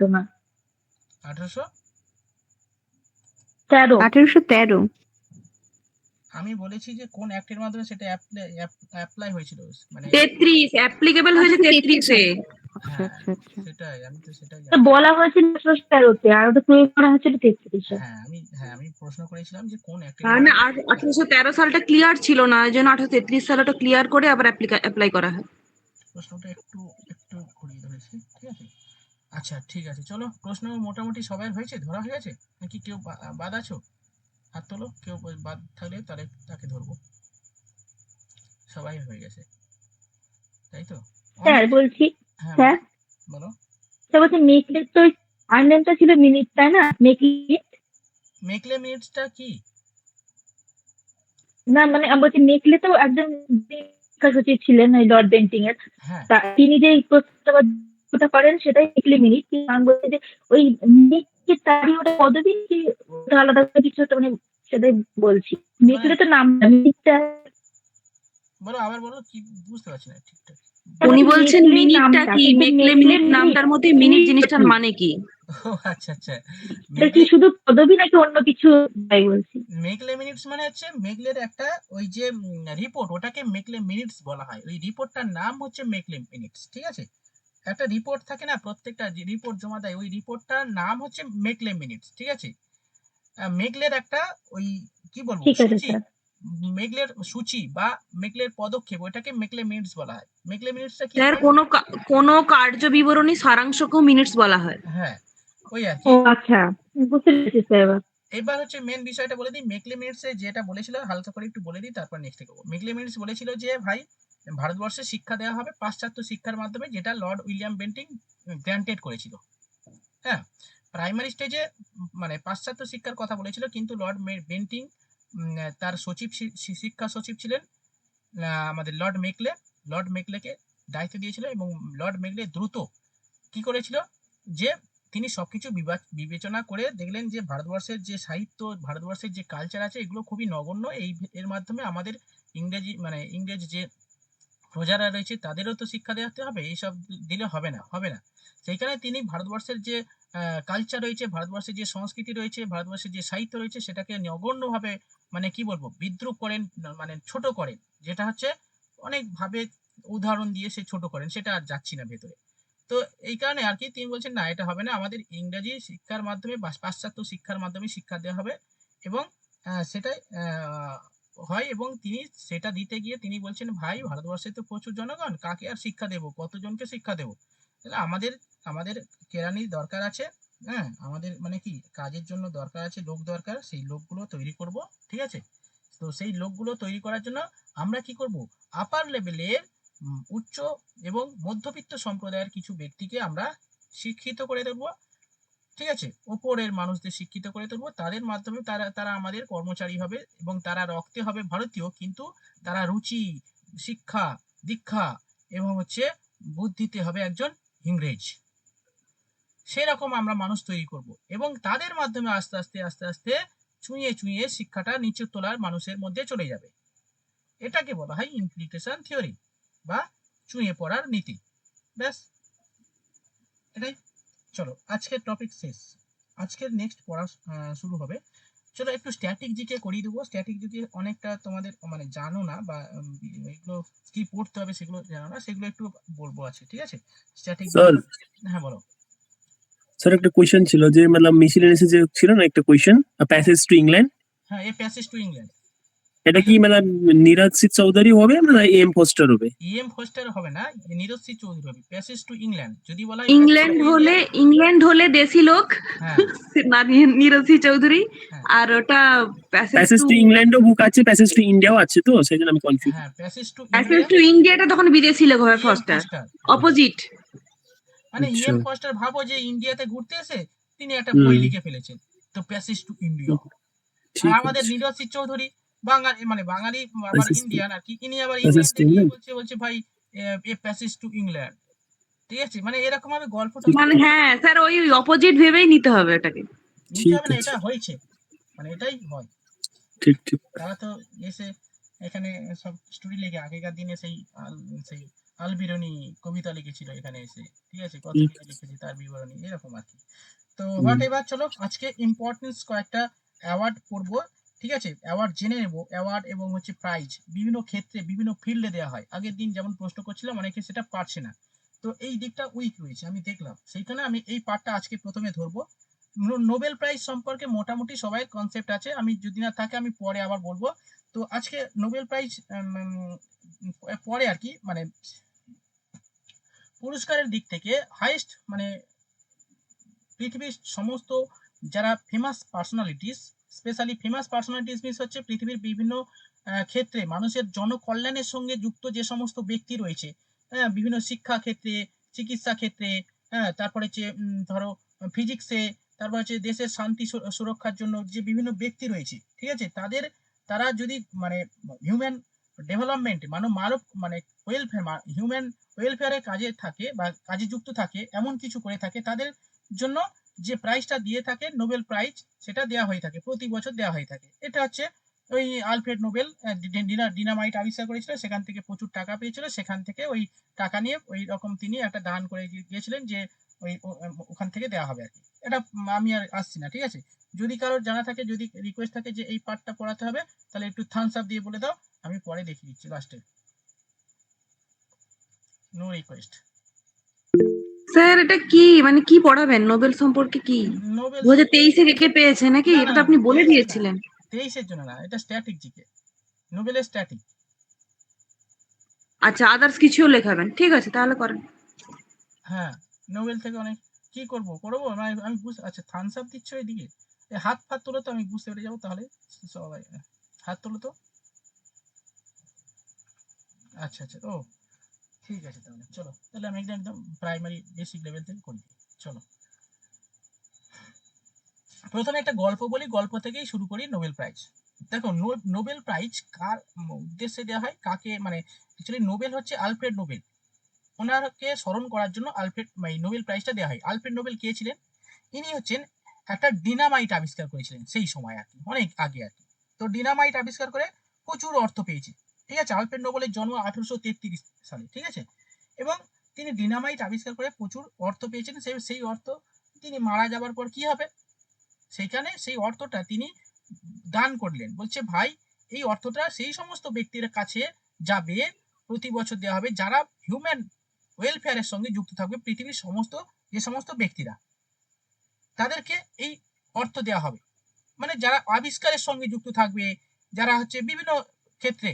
ঘটনা। 1813 1813 আমি বলেছি যে কোন অ্যাক্টের মাধ্যমে সেটা অ্যাপ্লাই হয়েছিল, মানে 33 অ্যাপ্লিকেবল হয়েছে 33 এ। হ্যাঁ আচ্ছা আচ্ছা। সেটাই, আমি তো সেটাই তো জানি। বলা হয়েছিল 1813-তে, আর ওটা প্রয়োগ করা হয়েছিল 33-এ। আমি প্রশ্ন করেছিলাম যে কোন অ্যাক্টের তার মানে 1813 সালটা ক্লিয়ার ছিল না, এই জন্য 1833 সালটা ক্লিয়ার করে আবার অ্যাপ্লাই করা হয়। প্রশ্নটা একটু ঘুরিয়ে ধরেছি, ঠিক আছে। আচ্ছা ঠিক আছে, চলো প্রশ্ন মোটামুটি সবাই হয়েছে, ধরা হয়ে গেছে নাকি কেউ বাদ আছো? হাত তোলো, কেউ বাদ থাকলে তাহলে তাকে ধরবো। সবাই হয়ে গেছে তাই তো? স্যার বলছি, হ্যাঁ স্যার বলো। স্যার বলছি মেকলেট তো আর্নেমটা ছিল মিনিট, তাই না? মেকলেট মেকলে মিনিটসটা কি? না, মানে আমি বলছি মেকলে তো একজন শিক্ষা সচিব ছিলেন ওই লর্ড বেন্টিং এর। হ্যাঁ তা তিনি যে এই প্রস্তাবটা করেন সেটাই মেকলে মিনিট। আমি বলছি যে ওই মিনিট কি তারই ওটা পদবী, কি ওটা আলাদা করে কিছু একটা, মানে সেটাই বলছি। মেকলে তো নাম, মিনিটটা বলো, আবার বলো, কি বুঝতে পারছি না ঠিকঠাক। উনি বলছেন মিনিটটা কি, মেকলে মিনিট নামটার মধ্যে মিনিট জিনিসটার মানে কি? ও আচ্ছা আচ্ছা, এটা কি শুধু পদবী নাকি অন্য কিছু? তাই বলছি। মেকলে মিনিটস মানে হচ্ছে মেকলের একটা ওই যে রিপোর্ট, ওটাকে মেকলে মিনিটস বলা হয়। ওই রিপোর্টটার নাম হচ্ছে মেকলে মিনিটস, ঠিক আছে। একটা রিপোর্ট থাকে না, প্রত্যেকটা রিপোর্ট জমা দেয়, ওই রিপোর্টটার নাম হচ্ছে মেকলে মিনিটস, ঠিক আছে। মেকলের একটা ওই কি বলবো ঠিক আছে সূচি, স্যার। মেকলের সূচি বা মেকলের পদক্ষেপ, ওইটাকে মেকলে মিনিটস বলা হয়। মেকলে মিনিটসটা কি? স্যার কোনো কার্য বিবরণী সারাংশকেও মিনিটস বলা হয়। হ্যাঁ ওই আর ও কি। আচ্ছা, বুঝতে পেরেছি স্যার এবার। এবার হচ্ছে মেন বিষয়টা বলে দিই। মেকলে মিনিটস এ যেটা বলেছিল হালকা করে একটু বলে দিই, তারপর নেক্সট করবো। মেকলে মিনিটস বলেছিল যে ভাই ভারতবর্ষে শিক্ষা দেওয়া হবে পাশ্চাত্য শিক্ষার মাধ্যমে, যেটা লর্ড উইলিয়াম বেন্টিং গ্র্যান্টেড করেছিল। হ্যাঁ, প্রাইমারি স্টেজে মানে পাশ্চাত্য শিক্ষার কথা বলেছিল, কিন্তু লর্ড বেন্টিং তার সচিব, শিক্ষা সচিব ছিলেন আমাদের লর্ড মেকলেকে দায়িত্ব দিয়েছিল, এবং লর্ড মেকলে দ্রুত কি করেছিল যে তিনি সবকিছু বিবেচনা করে দেখলেন যে ভারতবর্ষের যে সাহিত্য, ভারতবর্ষের যে কালচার আছে, এগুলো খুবই নগণ্য। এর মাধ্যমে আমাদের ইংরেজ যে প্রজারা রয়েছে তাদেরও তো শিক্ষা দেওয়াতে হবে, এইসব দিলে হবে না। সেইখানে তিনি ভারতবর্ষের যে কালচার রয়েছে, ভারতবর্ষের যে সংস্কৃতি রয়েছে, ভারতবর্ষের যে সাহিত্য রয়েছে, সেটাকে নগণ্যভাবে মানে কি বলবো বিদ্রুপ করেন, মানে ছোট করেন, যেটা হচ্ছে অনেকভাবে উদাহরণ দিয়ে সে ছোট করেন, সেটা আর যাচ্ছি না ভেতরে। তো এই কারণে আর কি তিনি বলছেন না, এটা হবে না, আমাদের ইংরেজি শিক্ষার মাধ্যমে বা পাশ্চাত্য শিক্ষার মাধ্যমে শিক্ষা দেওয়া হবে, এবং সেটাই হয়। এবং তিনি সেটা দিতে গিয়ে তিনি বলছেন, ভাই ভারতবর্ষে তো প্রচুর জনগণ, কাকে আর শিক্ষা দেবো, কতজনকে শিক্ষা দেবো, তাহলে আমাদের কেরানির দরকার আছে। হ্যাঁ, আমাদের মানে কি কাজের জন্য দরকার আছে, লোক দরকার, সেই লোকগুলো তৈরি করব, ঠিক আছে। তো সেই লোকগুলো তৈরি করার জন্য আমরা কি করব, আপার লেভেলের উচ্চ এবং মধ্যবিত্ত সম্প্রদায়ের কিছু ব্যক্তিকে আমরা শিক্ষিত করে দেবো, ঠিক আছে। ওপরের মানুষদের শিক্ষিত করে তুলবো, তাদের মাধ্যমে তারা আমাদের কর্মচারী হবে, এবং তারা রক্তে হবে ভারতীয়, কিন্তু তারা রুচি, শিক্ষা, দীক্ষা এবং হচ্ছে বুদ্ধিতে হবে একজন ইংরেজ। সেরকম আমরা মানুষ তৈরি করব, এবং তাদের মাধ্যমে আস্তে আস্তে আস্তে আস্তে চুঁয়ে চুঁয়ে শিক্ষাটা নিচু তলার মানুষের মধ্যে চলে যাবে। এটাকে বলা হয় ইনফিল্ট্রেশন থিওরি বা চুঁয়ে পড়ার নীতি। ব্যাস এটাই। চলো আজকের টপিক শেষ, আজকের নেক্সট পড়া শুরু হবে। চলো একটু স্ট্যাটিক জিকে করিয়ে দেবো। স্ট্যাটিক জিকে অনেকটা তোমাদের মানে জানো না, বা এগুলো কি পড়তে হবে সেগুলো জানো না, সেগুলো একটু বলবো আছে, ঠিক আছে। স্ট্যাটিক, হ্যাঁ বলো। স্যার একটা কোয়েশ্চেন ছিল যে মানে মিসিলেনিয়াসে যে ছিল না একটা কোয়েশ্চেন, প্যাসেজ টু ইংল্যান্ড। হ্যাঁ, এই প্যাসেজ টু ইংল্যান্ড, এটা কি মানে নীরজ সিং চৌধুরী হবে না এম ফস্টার হবে? এম ফস্টার হবে না, নীরজ সি চৌধুরী হবে। প্যাসেজ টু ইংল্যান্ড যদি বলা হয়, ইংল্যান্ড হলে দেশি লোক, হ্যাঁ নীরজ সি চৌধুরী। আর ওটা প্যাসেজ টু ইংল্যান্ডও বুক আছে, প্যাসেজ টু ইন্ডিয়াও আছে, তো সেই জন্য আমি কনফিউজ। হ্যাঁ, প্যাসেজ টু ইন্ডিয়াটা তখন বিদেশি লোক হবে, ফস্টার অপোজিট। মানে ইএম ফস্টার ভাবো যে ইন্ডিয়াতে ঘুরতে এসে তিনি একটা বই লিখে ফেলেছেন, তো প্যাসেজ টু ইন্ডিয়া। আর আমাদের নীরজ সি চৌধুরী বাঙালি, মানে বাঙালি আবার ইন্ডিয়ান আর কি, ইনি আবার ইংল্যান্ডে গিয়ে বলছে ভাই এ প্যাসেজ টু ইংল্যান্ড, ঠিক আছে। মানে এরকম ভাবে গল্পটা, মানে হ্যাঁ স্যার ওই অপোজিট ভেবেই নিতে হবে ওটাকে, নিতে হবে না, এটা হয়েছে, মানে এটাই হয়। ঠিক ঠিক। তারা তো এসে এখানে সব স্টোরি লেগে আগেকার দিনে সেই আলবিরনি কবিতা লিখেছিল এখানে এসে, ঠিক আছে, কত কিছু লিখেছে তার বিবরণী, এরকম আর কি। তো হোয়াট এভার, চলো আজকে ইম্পর্টেন্স কয়েকটা অ্যাওয়ার্ড পড়বো, ঠিক আছে, অ্যাওয়ার্ড জেনে নেবো। অ্যাওয়ার্ড এবং হচ্ছে প্রাইজ বিভিন্ন ক্ষেত্রে বিভিন্ন ফিল্ডে দেওয়া হয়। আগের দিন যেমন প্রশ্ন করছিলাম অনেকে সেটা পারছে না, তো এই দিকটা উইক রয়েছে আমি দেখলাম, সেইখানে আমি এই পার্টটা আজকে প্রথমে ধরবো। নোবেল প্রাইজ সম্পর্কে মোটামুটি সবাই কনসেপ্ট আছে, আমি যদি না থাকে আমি পরে আবার বলবো। তো আজকে নোবেল প্রাইজ পরে আর কি, মানে পুরস্কারের দিক থেকে হাইয়েস্ট, মানে পৃথিবীর সমস্ত যারা famous personalities, specially famous personalities means হচ্ছে পৃথিবীর বিভিন্ন ক্ষেত্রে মানুষের জনকল্যাণের সঙ্গে যুক্ত যে সমস্ত ব্যক্তি রয়েছে, বিভিন্ন শিক্ষা ক্ষেত্রে, চিকিৎসা ক্ষেত্রে, তারপরে হচ্ছে ধরো ফিজিক্সে, তারপর হচ্ছে দেশের শান্তি সুরক্ষার জন্য যে বিভিন্ন ব্যক্তি রয়েছে, ঠিক আছে, তারা যদি মানে হিউম্যান ডেভেলপমেন্ট মানব মানে ওয়েলফেয়ার, হিউম্যান ওয়েলফেয়ারের কাজে থাকে বা কাজে যুক্ত থাকে, এমন কিছু করে থাকে, তাদের জন্য যে প্রাইজটা দিয়ে থাকে নোবেল প্রাইজ, সেটা দেওয়া হয়ে থাকে, প্রতি বছর দেওয়া হয়ে থাকে। এটা হচ্ছে ওই আলফ্রেড নোবেল ডিনামাইট আবিষ্কার করেছিল, সেখান থেকে প্রচুর টাকা পেয়েছিল, সেখান থেকে ওই টাকা নিয়ে ওই রকম তিনি একটা দান করে গিয়েছিলেন যে ওই ওখান থেকে দেওয়া হবে আর কি। এটা আমি আর আসছি না, ঠিক আছে। যদি কারোর জানা থাকে, যদি রিকোয়েস্ট থাকে যে এই পার্টটা পড়াতে হবে, তাহলে একটু থামস আপ দিয়ে বলে দাও, আমি পরে দেখিয়ে দিচ্ছি লাস্টে। No request. স্যার এটা কি মানে কি পড়াবেন নোবেল সম্পর্কে কি? নোবেল 2023-এ কে কে পেয়েছে নাকি? না এটা না তো না, আপনি বলে 23 না, দিয়েছিলেন। 23-এর জন্য না, এটা স্ট্যাটিক জিকে, নোবেলের স্ট্যাটিক। আচ্ছা, আদার্স কিছুও লেখাবেন, ঠিক আছে তাহলে করেন। হ্যাঁ, নোবেল থেকে অনেক কি করবো আমি বুঝতে, আচ্ছা থামস আপ দিচ্ছ এদিকে, হাত ফাত তোলো তো, আমি বুঝতে পেরে যাবো তাহলে। সবাই হাত তোলো তো। আচ্ছা আচ্ছা, ও ঠিক আছে, তাহলে চলো, তাহলে আমি একদম প্রাইমারি বেসিক লেভেল থেকে করি। চলো প্রথমে একটা গল্প বলি, গল্প থেকেই শুরু করি। নোবেল প্রাইজ, দেখো নোবেল প্রাইজ কার উদ্দেশ্যে দেওয়া হয়, কাকে, মানে অ্যাকচুয়ালি নোবেল হচ্ছে আলফ্রেড নোবেল, ওনাকে স্মরণ করার জন্য আলফ্রেড নোবেল প্রাইজটা দেওয়া হয়। আলফ্রেড নোবেল কে ছিলেন? ইনি হচ্ছেন একটা ডিনামাইট আবিষ্কার করেছিলেন সেই সময় আর কি, অনেক আগে আর কি। তো ডিনামাইট আবিষ্কার করে প্রচুর অর্থ পেয়েছে, ঠিক আছে। আলফ্রেড নোবেলের জন্ম 1833 সালে, ঠিক আছে, এবং তিনি ডিনামাইট আবিষ্কার করে প্রচুর অর্থ পেয়েছেন। সেই অর্থ তিনি মারা যাবার পর কি হবে, সেইখানে সেই অর্থটা তিনি দান করলেন। বলছে ভাই এই অর্থটা সেই সমস্ত ব্যক্তির কাছে যাবে, প্রতি বছর দেওয়া হবে যারা হিউম্যান ওয়েলফেয়ারের সঙ্গে যুক্ত থাকবে, পৃথিবীর সমস্ত যে সমস্ত ব্যক্তিরা, তাদেরকে এই অর্থ দেওয়া হবে। মানে যারা আবিষ্কারের সঙ্গে যুক্ত থাকবে, যারা হচ্ছে বিভিন্ন ক্ষেত্রে।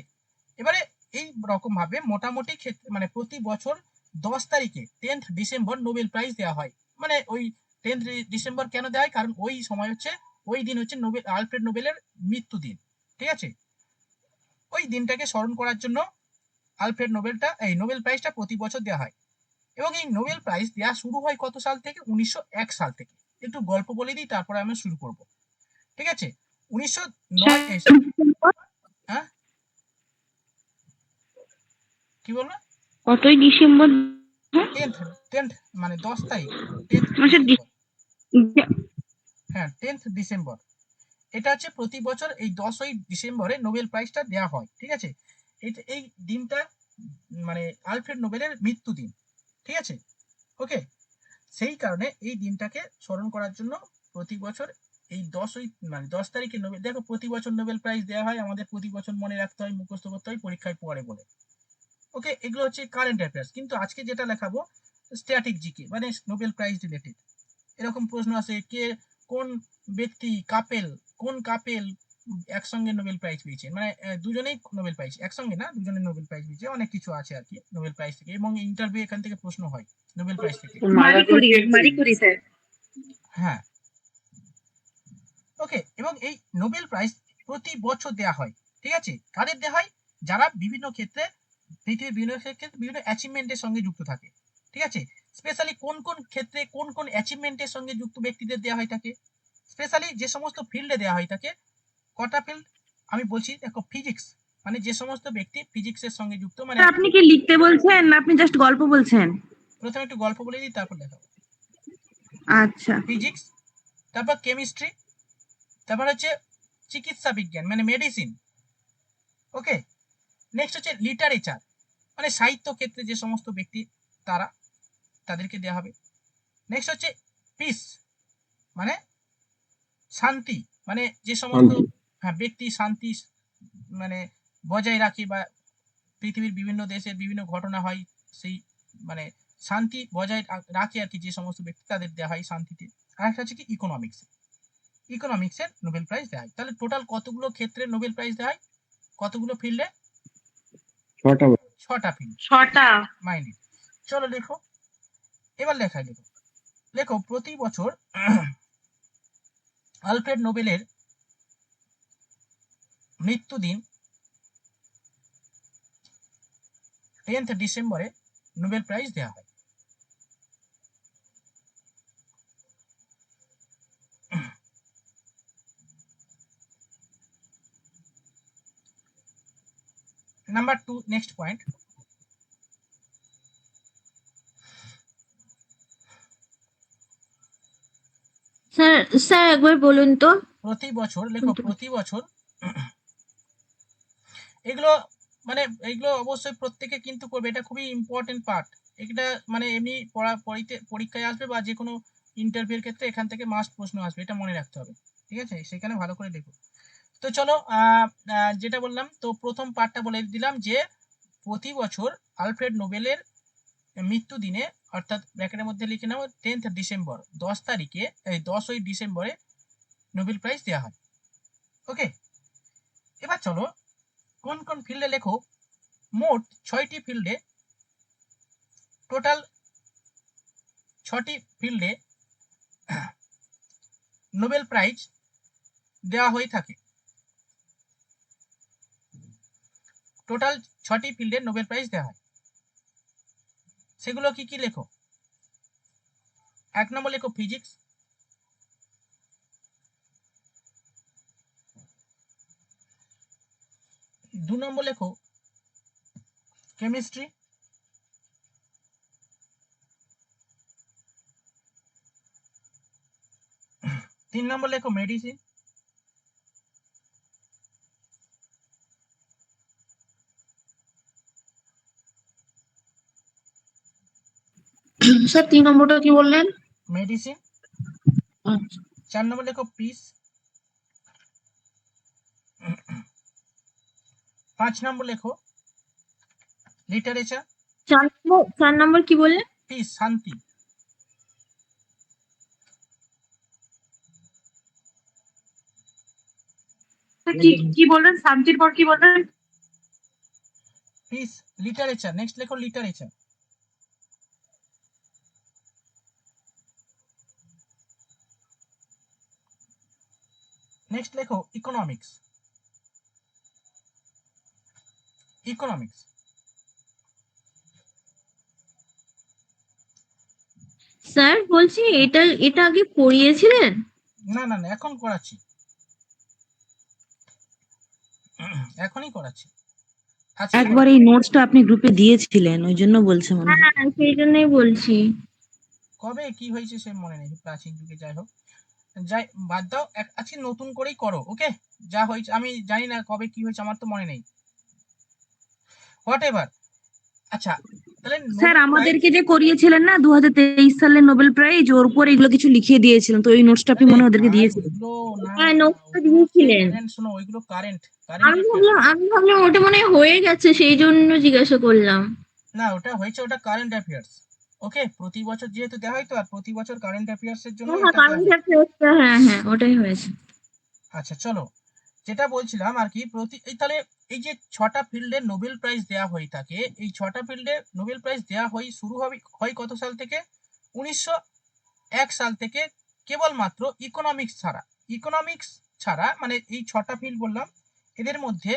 এবারে এই রকম ভাবে মোটামুটি ক্ষেত্রে মানে প্রতি বছর 10 তারিখে 10th ডিসেম্বর নোবেল প্রাইজ দেওয়া হয়। মানে ওই 10th ডিসেম্বর কেন দেওয়া হয়, কারণ ওই সময় হচ্ছে, ওই দিন হচ্ছে আলফ্রেড নোবেলের মৃত্যু দিন, ঠিক আছে। ওই দিনটাকে স্মরণ করার জন্য আলফ্রেড নোবেল প্রাইজটা প্রতি বছর দেওয়া হয়। এবং এই নোবেল প্রাইজ দেওয়া শুরু হয় কত সাল থেকে? 1901 সাল থেকে। একটু গল্প বলে দিই, তারপরে আমরা শুরু করব, ঠিক আছে। 1909 হ্যাঁ কি বলবো, কতই ডিসেম্বর? 10th মানে 10 তারিখ, 10th আচ্ছা, ডিসেম্বর। হ্যাঁ 10th ডিসেম্বর, এটা হচ্ছে প্রতি বছর এই 10ই ডিসেম্বরে নোবেল প্রাইজটা দেওয়া হয়, ঠিক আছে। এই দিনটা মানে আলফ্রেড নোবেলের মৃত্যু দিন, ঠিক আছে, ওকে। সেই কারণে এই দিনটাকে স্মরণ করার জন্য প্রতি বছর এই 10 তারিখে নোবেল, দেখো প্রতি বছর নোবেল প্রাইজ দেওয়া হয়, আমাদের প্রতি বছর মনে রাখতে হয়, মুখস্থ করতে হয়, পরীক্ষায় পড়ে বলে, ওকে। এগুলো হচ্ছে কারেন্ট অ্যাফেয়ার্স। কিন্তু আজকে যেটা লেখাবো স্ট্যাটিক জিকে, মানে নোবেল প্রাইজ রিলেটেড। এরকম প্রশ্ন আছে, কে কোন ব্যক্তি কোন কাপেল একসঙ্গে নোবেল প্রাইজ পেয়েছে, মানে দুজনেই নোবেল প্রাইজ, একসঙ্গে না, দুজনে নোবেল প্রাইজ পেয়েছে, অনেক কিছু আছে আর কি নোবেল প্রাইজ থেকে। এবং ইন্টারভিউ এখান থেকে প্রশ্ন হয় নোবেল প্রাইজ থেকে। মারি করি স্যার। হ্যাঁ ওকে। এবং এই নোবেল প্রাইজ প্রতি বছর দেওয়া হয়, ঠিক আছে। কাদের দেওয়া হয়? যারা বিভিন্ন ক্ষেত্রে, পৃথিবীর বিভিন্ন ক্ষেত্রে বিভিন্ন অ্যাচিভমেন্টের সঙ্গে যুক্ত থাকে, ঠিক আছে। স্পেশালি কোন কোন ক্ষেত্রে কোন কোন অ্যাচিভমেন্টের সঙ্গে যুক্ত ব্যক্তিদের দেওয়া হয় থাকে, স্পেশালি যে সমস্ত ফিল্ডে দেওয়া হয় থাকে। কটা ফিল্ড আমি বলছি, দেখো ফিজিক্স, মানে যে সমস্ত ব্যক্তি ফিজিক্সের সঙ্গে যুক্ত, মানে আপনি কি লিখতে বলছেন না আপনি জাস্ট গল্প বলছেন? প্রথমে একটু গল্প বলে দিই, তারপর দেখাবো। আচ্ছা, ফিজিক্স, তারপর কেমিস্ট্রি, তারপর হচ্ছে চিকিৎসা বিজ্ঞান মানে মেডিসিন, ওকে। নেক্সট হচ্ছে লিটারেচার, মানে সাহিত্য ক্ষেত্রে যে সমস্ত ব্যক্তি তাদেরকে দেওয়া হবে। নেক্সট হচ্ছে পিস, মানে শান্তি, মানে যে সমস্ত ব্যক্তি শান্তি মানে বজায় রাখে বা পৃথিবীর বিভিন্ন দেশের বিভিন্ন ঘটনা হয় সেই মানে শান্তি বজায় রাখে আর কি, যে সমস্ত ব্যক্তি তাদের দেওয়া হয় শান্তিতে। আরেকটা হচ্ছে কি ইকোনমিক্সের নোবেল প্রাইজ দেওয়া হয়। তাহলে টোটাল কতগুলো ক্ষেত্রে নোবেল প্রাইজ দেওয়া হয়, কতগুলো ফিল্ডে? 6টা ফিল্ড। 6টা। মাইন্ড। চলো লেখো, এবার লেখো প্রতি বছর আলফ্রেড নোবেলের মৃত্যুদিন 10th ডিসেম্বরে নোবেল প্রাইজ দেওয়া হয়। Number 2, next point. স্যার একবার বলুন তো। প্রতি বছর লেখো, প্রতি বছর এগুলো মানে এগুলো অবশ্যই প্রত্যেকে কিন্তু করবে, এটা খুবই ইম্পর্টেন্ট পার্ট। এটা মানে এমনি পরীক্ষায় আসবে বা যে কোনো ইন্টারভিউর ক্ষেত্রে এখান থেকে মাস্ট প্রশ্ন আসবে, এটা মনে রাখতে হবে, ঠিক আছে? সেখানে ভালো করে দেখো। তো চলো যেটা বললাম, তো প্রথম পার্টটা বলে দিলাম যে প্রতি বছর আলফ্রেড নোবেলের মৃত্যু দিনে, অর্থাৎ ব্র্যাকেটের মধ্যে লিখে নাও 10th ডিসেম্বর, 10ই ডিসেম্বরে নোবেল প্রাইজ দেওয়া হয়। ওকে, এবার চলো কোন কোন ফিল্ডে লেখো। মোট 6টি ফিল্ডে, টোটাল 6টি ফিল্ডে নোবেল প্রাইজ দেওয়া হয়ে থাকে। টোটাল 6টি ফিল্ডে নোবেল প্রাইজ দেওয়া হয়, সেগুলো কি কি লেখো। 1 নম্বর লেখো ফিজিক্স, 2 নম্বর লেখো কেমিস্ট্রি, 3 নম্বর লেখো মেডিসিন, স্যার 3 নম্বরটা কি বললেন? মেডিসিন, 4 নম্বর লেখো পিস, 5 নম্বর লেখো লিটারেচার, 4 নম্বর কি বললেন? পিস শান্তি, কি বললেন? শান্তির পর কি বললেন? Piece literature. নেক্সট লেখো লিটারেচার। নেক্সট লেখো ইকোনমিক্স। স্যার বলছি এটা আগে পড়িয়েছিলেন? না এখন করাচ্ছি, এখনই করাচ্ছি। আজকে একবার এই নোটসটা আপনি গ্রুপে দিয়েছিলেন, ওই জন্য বলছে মনে হয়। হ্যাঁ সেই জন্যই বলছি। কবে কি হয়েছে সে মনে নেই, প্রাচীন যুগে। যাই হোক, বাদ দাও, আজকে নতুন করেই করো। ওকে, যা হয়েছে আমি জানি না কবে কি হয়েছে, আমার তো মনে নেই, হোয়াট এভার। আচ্ছা, তাহলে স্যার আমাদেরকে যে করিয়েছিলেন না 2023 সালে নোবেল প্রাইজ, ওর উপর এগুলো কিছু লিখিয়ে দিয়েছিলেন, তো এই নোটসটা আপনি মনে হয় ওদেরকে দিয়েছিলেন। হ্যাঁ নোটটা দিয়েছিলেন। শোনো, ওইগুলো কারেন্ট আমি ভাবলাম ওটা মনে হয় হয়ে গেছে, সেই জন্য জিজ্ঞাসা করলাম। না, ওটা হয়েছে, ওটা কারেন্ট অ্যাফেয়ার্স। ওকে, প্রতি বছর যেহেতু দেওয়া হয়, তো আর প্রতি বছর কারেন্ট অ্যাফেয়ার্স এর জন্য হ্যাঁ এটা দেওয়া কারেন্ট হয়। অ্যাফেয়ার্সটা, হ্যাঁ ওটাই হয়েছে। আচ্ছা চলো, যেটা বলছিলাম আর কি, তাহলে এই যে 6টা ফিল্ডে নোবেল প্রাইজ দেওয়া হয়ে থাকে, এই 6টা ফিল্ডে নোবেল প্রাইজ দেওয়া শুরু হয় কত সাল থেকে? 1901 সাল থেকে। কেবলমাত্র ইকোনমিক্স ছাড়া মানে এই 6টা ফিল্ড বললাম, এদের মধ্যে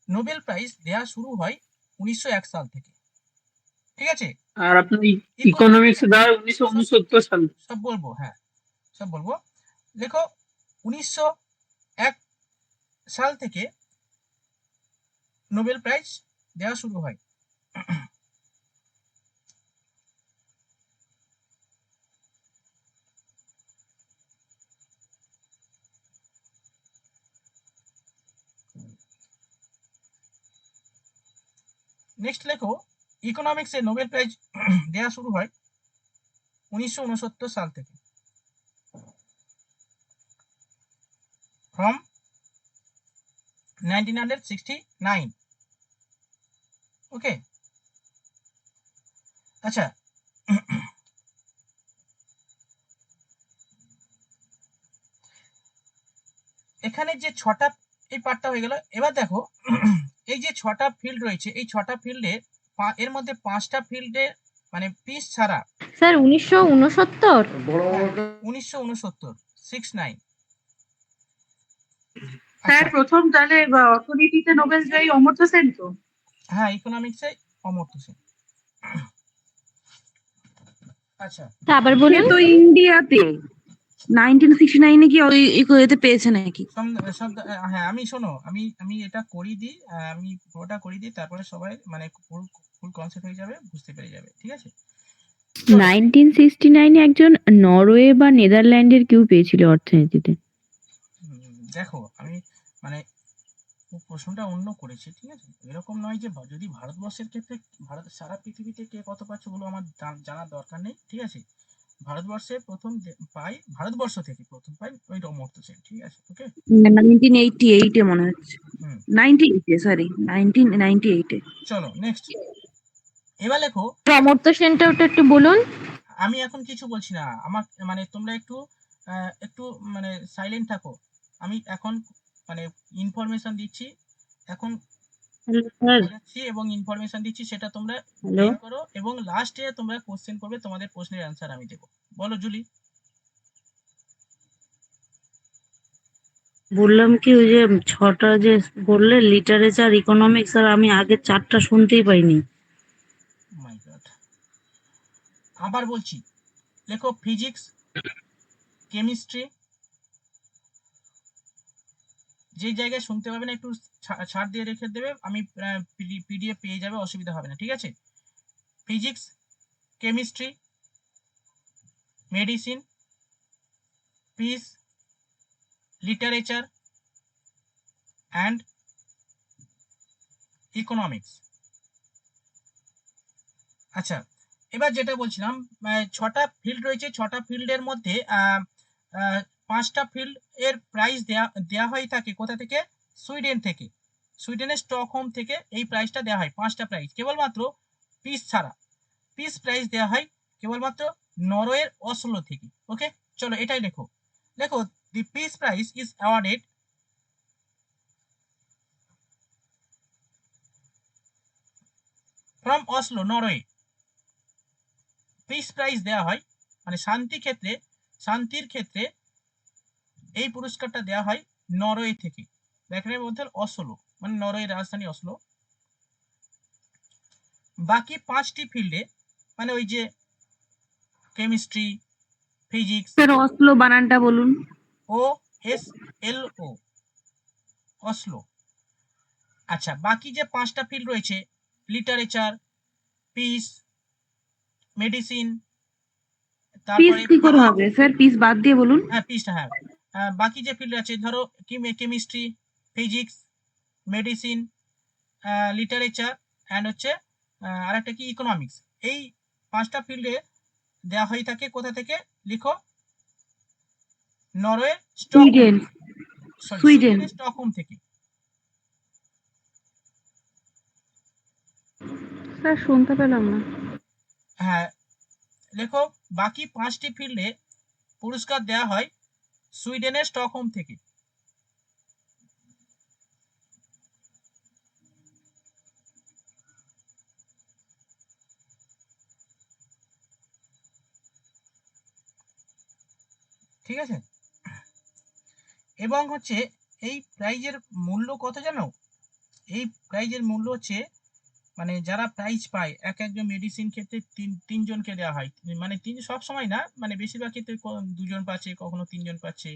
নোবেল প্রাইজ দেওয়া শুরু হয় 1901 সাল থেকে, ঠিক আছে? আর আপনার ইকোনমিক্স দেওয়া 1969 সালে। সব বলবো, হ্যাঁ সব বলবো। লেখো 1901 সাল থেকে নোবেল প্রাইজ দেওয়া শুরু হয়। নেক্সট লেখো ইকোনমিক্সে নোবেল প্রাইজ দেওয়া শুরু হয় 1969 সাল থেকে, ফ্রম 1969। ওকে, আচ্ছা এখানে যে ছটা, এই পার্টটা হয়ে গেল। এবার দেখো এই যে ছটা ফিল্ড রয়েছে, এই ছটা ফিল্ডে এর মধ্যে পাঁচটা ফিল্ডে মানে পিস ছাড়া স্যার 1969। 1969 69। স্যার প্রথম তাহলে অর্থনীতিতে নোবেল জয়ী অমর্ত্য সেন তো? হ্যাঁ, ইকোনমিক্সে অমর্ত্য সেন। আচ্ছা আবার সে বলুন। তো ইন্ডিয়াতে 1969 কি ওই এতে পেয়েছে নাকি? হ্যাঁ আমি শোনো, আমি এটা করি দিই, আমি পুরোটা করি দিই, তারপরে সবাই মানে ফুল কনসেপ্ট হয়ে যাবে, বুঝতে পেরে যাবে, ঠিক আছে? 1969 এ একজন নরওয়ে বা নেদারল্যান্ডের কেউ পেয়েছিল অর্থনীতিতে। দেখো আমি মানে প্রশ্নটা অন্য করেছি, ঠিক আছে? এরকম নয় যে যদি ভারতবর্ষের ক্ষেত্রে, সারা পৃথিবীতে কে কত পাচ্ছে বলে আমার জানার দরকার নেই, ঠিক আছে? ভারতবর্ষে প্রথম পাই, ভারতবর্ষ থেকে প্রথম পাই ওই অমর্ত্য সেন, ঠিক আছে? ওকে, 1988 এ মনে হচ্ছে, 98 সরি 1998 এ। চলো নেক্সট। এবার লেখো, অমর্ত্য সেনটা ওটা একটু বলুন। আমি এখন কিছু বলছি না, আমার মানে তোমরা একটু একটু মানে সাইলেন্ট থাকো। আমি এখন মানে ইনফরমেশন দিচ্ছি, এখন স্যার বোঝাচ্ছি এবং ইনফরমেশন দিচ্ছি, সেটা তোমরা হ্যালো, গেইন করো এবং লাস্টে তোমরা কোশ্চেন করবে, তোমাদের প্রশ্নের অ্যান্সার আমি দেবো। বলো জুলি। বললাম কি ওই যে ছটা যে বললে লিটারেচার, ইকোনমিক্স, আর আমি আগে চারটা শুনতেই পাইনি। মাই গড, আবার বলছি, লেখো ফিজিক্স, কেমিস্ট্রি, যে জায়গায় শুনতে পাবে না একটু ছাড় দিয়ে রেখে দেবে, আমি পিডিএফ পেয়ে যাবে, অসুবিধা হবে না, ঠিক আছে? Physics, chemistry, medicine, piece, literature and economics. আচ্ছা, এবার যেটা বলছিলাম, ছটা ফিল্ড রয়েছে, ছটা ফিল্ডের মধ্যে পাঁচটা ফিল্ড এর প্রাইজ দেয়া হয়ে থাকে কোথা থেকে? সুইডেন থেকে, সুইডেনের স্টকহোম থেকে এই প্রাইজটা দেওয়া হয়, পাঁচটা প্রাইজ, কেবলমাত্র পিস ছাড়া। পিস প্রাইজ দেওয়া হয় কেবলমাত্র নরওয়ের অসলো থেকে। ওকে, চলো এটাই লেখো। দেখো, the peace prize is awarded from Oslo, Norway. Peace prize দেওয়া হয় মানে শান্তির ক্ষেত্রে এই পুরস্কারটা দেওয়া হয় নরওয়ে থেকে, ব্র্যাকেটের মধ্যে অসলো, মানে নরওয়ের রাজধানী অসলো। বাকি পাঁচটি ফিল্ডে মানে ওই যে কেমিস্ট্রি, ফিজিক্স, স্যার অসলো বানানটা বলুন। OSLO, Oslo. আচ্ছা, বাকি যে পাঁচটা ফিল্ড রয়েছে, লিটারেচার, পিস, মেডিসিন, পিস তারপরে কি করে হবে স্যার? পিস বাদ দিয়ে বলুন। হ্যাঁ পিসটা, হ্যাঁ বাকি যে ফিল্ড আছে, ধরো chemistry, physics, medicine, literature and হচ্ছে আরেকটা কি, ইকোনমিক্স। এই পাঁচটা ফিল্ডে দেওয়া হয়ে থাকে কোথা থেকে? লিখো, নরওয়ে সুইডেন, সুইডেন। সুইডেনের স্টকহোম থেকে। স্যার শুনতে পেলাম না। হ্যাঁ, লেখো, বাকি পাঁচটি ফিল্ডে পুরস্কার দেওয়া হয় সুইডেনের স্টকহোম থেকে। ঠিক আছে, এবং হচ্ছে এই প্রাইজের মূল্য কত জানো? এই প্রাইজের মূল্য হচ্ছে মানে যারা প্রাইজ পায়, একজন মেডিসিন ক্ষেত্রে তিনজনকে দেওয়া হয়, মানে সব সময় না, মানে বেশিরভাগ ক্ষেত্রে দুজন পাচ্ছে, কখনো তিনজন পাচ্ছে।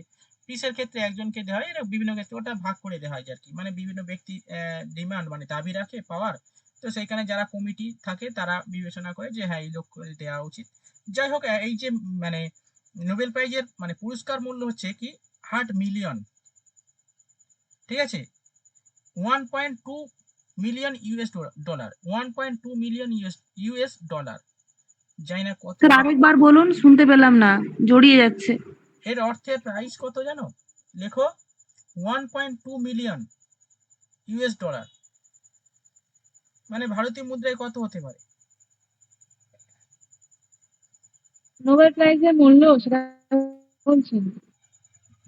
পিসের ক্ষেত্রে একজনকে দেওয়া হয়, এটা বিভিন্ন ক্ষেত্রে ওটা ভাগ করে দেওয়া হয় আর কি, মানে বিভিন্ন ব্যক্তি ডিমান্ড মানে দাবি রাখে পাওয়ার, তো সেইখানে যারা কমিটি থাকে তারা বিবেচনা করে যে হ্যাঁ এই লোক দেওয়া উচিত। যাই হোক, এই যে মানে নোবেল প্রাইজের মানে পুরস্কার মূল্য হচ্ছে কি 8 মিলিয়ন, ঠিক আছে? 1.2 million US dollar, 1.2 million US dollar. জানি না কত। স্যার আরেকবার বলুন, শুনতে পেলাম না, জড়িয়ে যাচ্ছে। এর অর্থের প্রাইস কত জানো? লেখো 1.2 মিলিয়ন ইউএস ডলার, মানে ভারতীয় মুদ্রায় কত হতে পারে? নোবেল প্রাইজের মূল্য সেটা বলছেন?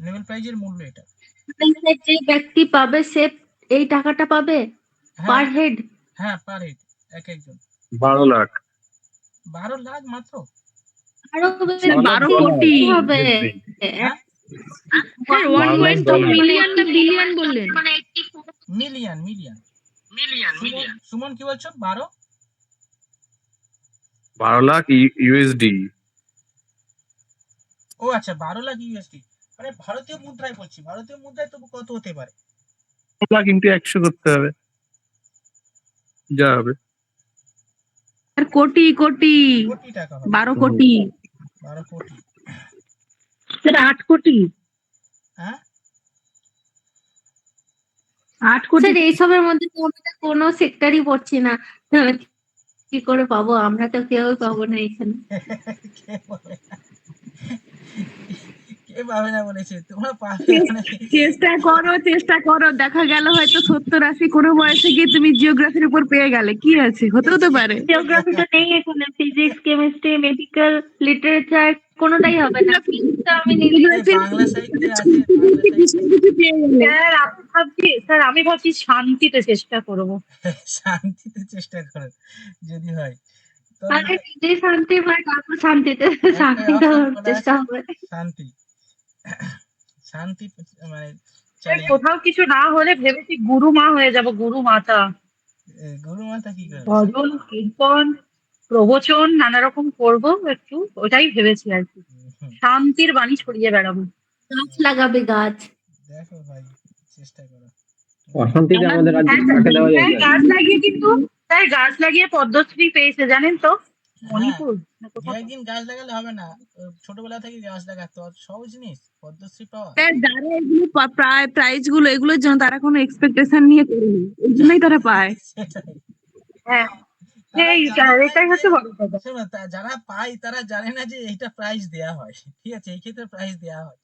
নোবেল প্রাইজের মূল্য এটা। যে ব্যক্তি পাবে সে এই টাকাটা পাবে হ্যাঁ পার হেড? হ্যাঁ, পার হেড, এক একজন। 12 লাখ। 12 লাখ মাত্র? আরো স্যার 12 কোটি হবে। হ্যাঁ, স্যার 1.2 মিলিয়ন না বিলিয়ন বললেন? Million million million. সুমন কি বলছো? 12? 12 লাখ ইউএসডি। ও আচ্ছা, 12 লাখ ইউএসডি, মানে ভারতীয় মুদ্রায় বলছি, ভারতীয় মুদ্রায় তবু কত হতে পারে? 12 লাখ ইন্টু 100 করতে হবে, যা হবে। স্যার কোটি কোটি, কোটি টাকা হবে। 12 কোটি। 12 কোটি। স্যার 8 কোটি। হ্যাঁ, 8 কোটি। স্যার এইসবের মধ্যে তো আমরা কোনো সেক্টরই পড়ছি না, তাহলে কি করে পাবো? আমরা তো কেউই পাবো না এখানে। কে বলে না? কে পাবে না বলেছে? তোমরা পাবে মানে। চেষ্টা করো, দেখা গেল হয়তো 70-80 কোনো বয়সে গিয়ে তুমি জিওগ্রাফির উপর পেয়ে গেলে, কি আছে, হতেও তো পারে। জিওগ্রাফিটা নেই এখানে, ফিজিক্স, কেমিস্ট্রি, মেডিকেল, লিটারেচার কোনোটাই হবে না। তো আমি নিজে এই বাংলা সাহিত্যে আছে, বাংলা সাহিত্যে। স্যার আমি ভাবছি শান্তিতে চেষ্টা করব। শান্তিতে চেষ্টা করো যদি হয়, তবে আগে নিজেই শান্তি পাই, তারপর শান্তিতে একটা শান্তিটা অপশন বলা চেষ্টা আছে, হবে। শান্তি। শান্তি মানে স্যার চ্যালেঞ্জ। কোথাও কিছু না হলে ভেবেছি গুরু মা হয়ে যাব, গুরু মাতা। গুরু মাতা কি করবে? ভজন, কীর্তন, প্রবচন নানা রকম করব একটু, ওটাই ভেবেছি আর কি। হুম, শান্তির বাণী ছড়িয়ে বেড়াবো। গাছ লাগাবে, গাছ। দেখো ভাই, চেষ্টা করো। অশান্তিকে আমাদের রাজ্যে হ্যাঁ কাকে দেওয়া যায়? গাছ লাগিয়ে কিন্তু, স্যার গাছ লাগিয়ে পদ্মশ্রী পেয়েছে জানেন তো, হ্যাঁ, মণিপুর না দু কোথাও। একদিন গাছ লাগালে হবে না, ছোটবেলা থেকে গাছ লাগাতে হয়, সহজ জিনিস পদ্মশ্রী পাওয়া। স্যার যারা এগুলো প্রাইজ গুলো এগুলোর জন্য তারা কোনো এক্সপেকটেশন নিয়ে করেনি, এই জন্যই তারা পায়। সেটাই। হ্যাঁ তারা জানে না এটাই যে, হচ্ছে বড় কথা। শোনো, যারা পায় তারা জানে না যে এইটা প্রাইজ দেয়া হয়, ঠিক আছে, এই ক্ষেত্রে প্রাইজ দেয়া হয়।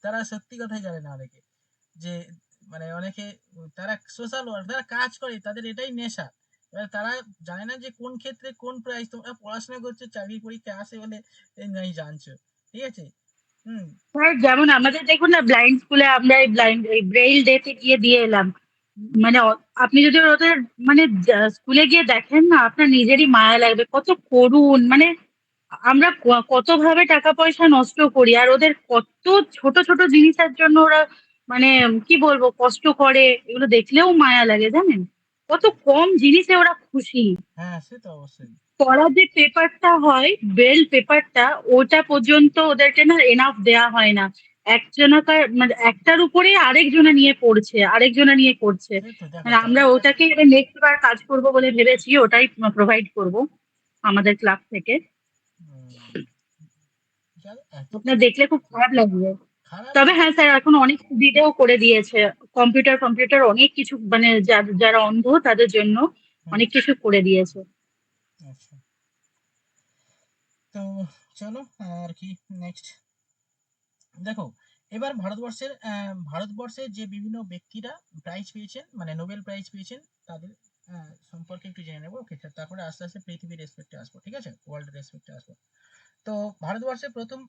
তারা সত্যি কথাই জানে না অনেকে, যে মানে অনেকে, তারা সোশ্যাল ওয়ার্ক, তারা কাজ করে, তাদের এটাই নেশা। এবার তারা জানে না যে কোন ক্ষেত্রে কোন প্রাইজ। তোমরা পড়াশোনা করছো, চাকরি পরীক্ষা আসে বলে এই নাই জানছো, ঠিক আছে। হুম। স্যার যেমন আমাদের দেখুন না, ব্লাইন্ড স্কুলে আমরা এই ব্রেইল ডে তে গিয়ে দিয়ে এলাম। মানে আপনি যদি ওদের মানে স্কুলে গিয়ে দেখেন না, আপনার নিজেরই মায়া লাগবে, কত করুণ। মানে আমরা কত ভাবে টাকা পয়সা নষ্ট করি, আর ওদের কত ছোট ছোট জিনিসের জন্য ওরা মানে কি বলবো কষ্ট করে, এগুলো দেখলেও মায়া লাগে জানেন। কত কম জিনিসে ওরা খুশি। হ্যাঁ, সে তো অবশ্যই। পড়ার যে পেপারটা হয়, বেল পেপারটা, ওটা পর্যন্ত ওদেরকে না এনাফ দেয়া হয় না। একজনকার মানে একটার উপরে আরেকজনা নিয়ে পড়ছে, আরেকজনা নিয়ে করছে। সে তো দেখো, মানে আমরা যাদের কাছে। ওটাকে নেক্সট বার কাজ করব বলে ভেবেছি, ওটাই প্রোভাইড করব আমাদের ক্লাব থেকে। হুম, এত আপনার দেখলে খুব খারাপ লাগবে। খারাপ তবে লাগে। হ্যাঁ স্যার এখন অনেক সুবিধেও করে দিয়েছে, কম্পিউটার অনেক কিছু, মানে যারা অন্ধ তাদের জন্য হুম, অনেক কিছু করে দিয়েছে। আচ্ছা, তো চলো আর কি নেক্সট দেখো। এবার ভারতবর্ষের যে বিভিন্ন ব্যক্তিরা প্রাইজ পেয়েছেন, মানে নোবেল প্রাইজ পেয়েছেন, তাদের সম্পর্কে একটু জেনে নেবো। ওকে, তারপরে আস্তে আস্তে পৃথিবীর রেসপেক্টে আসবো, ঠিক আছে, ওয়ার্ল্ড রেসপেক্টে আসবো। তো ভারতবর্ষে প্রথম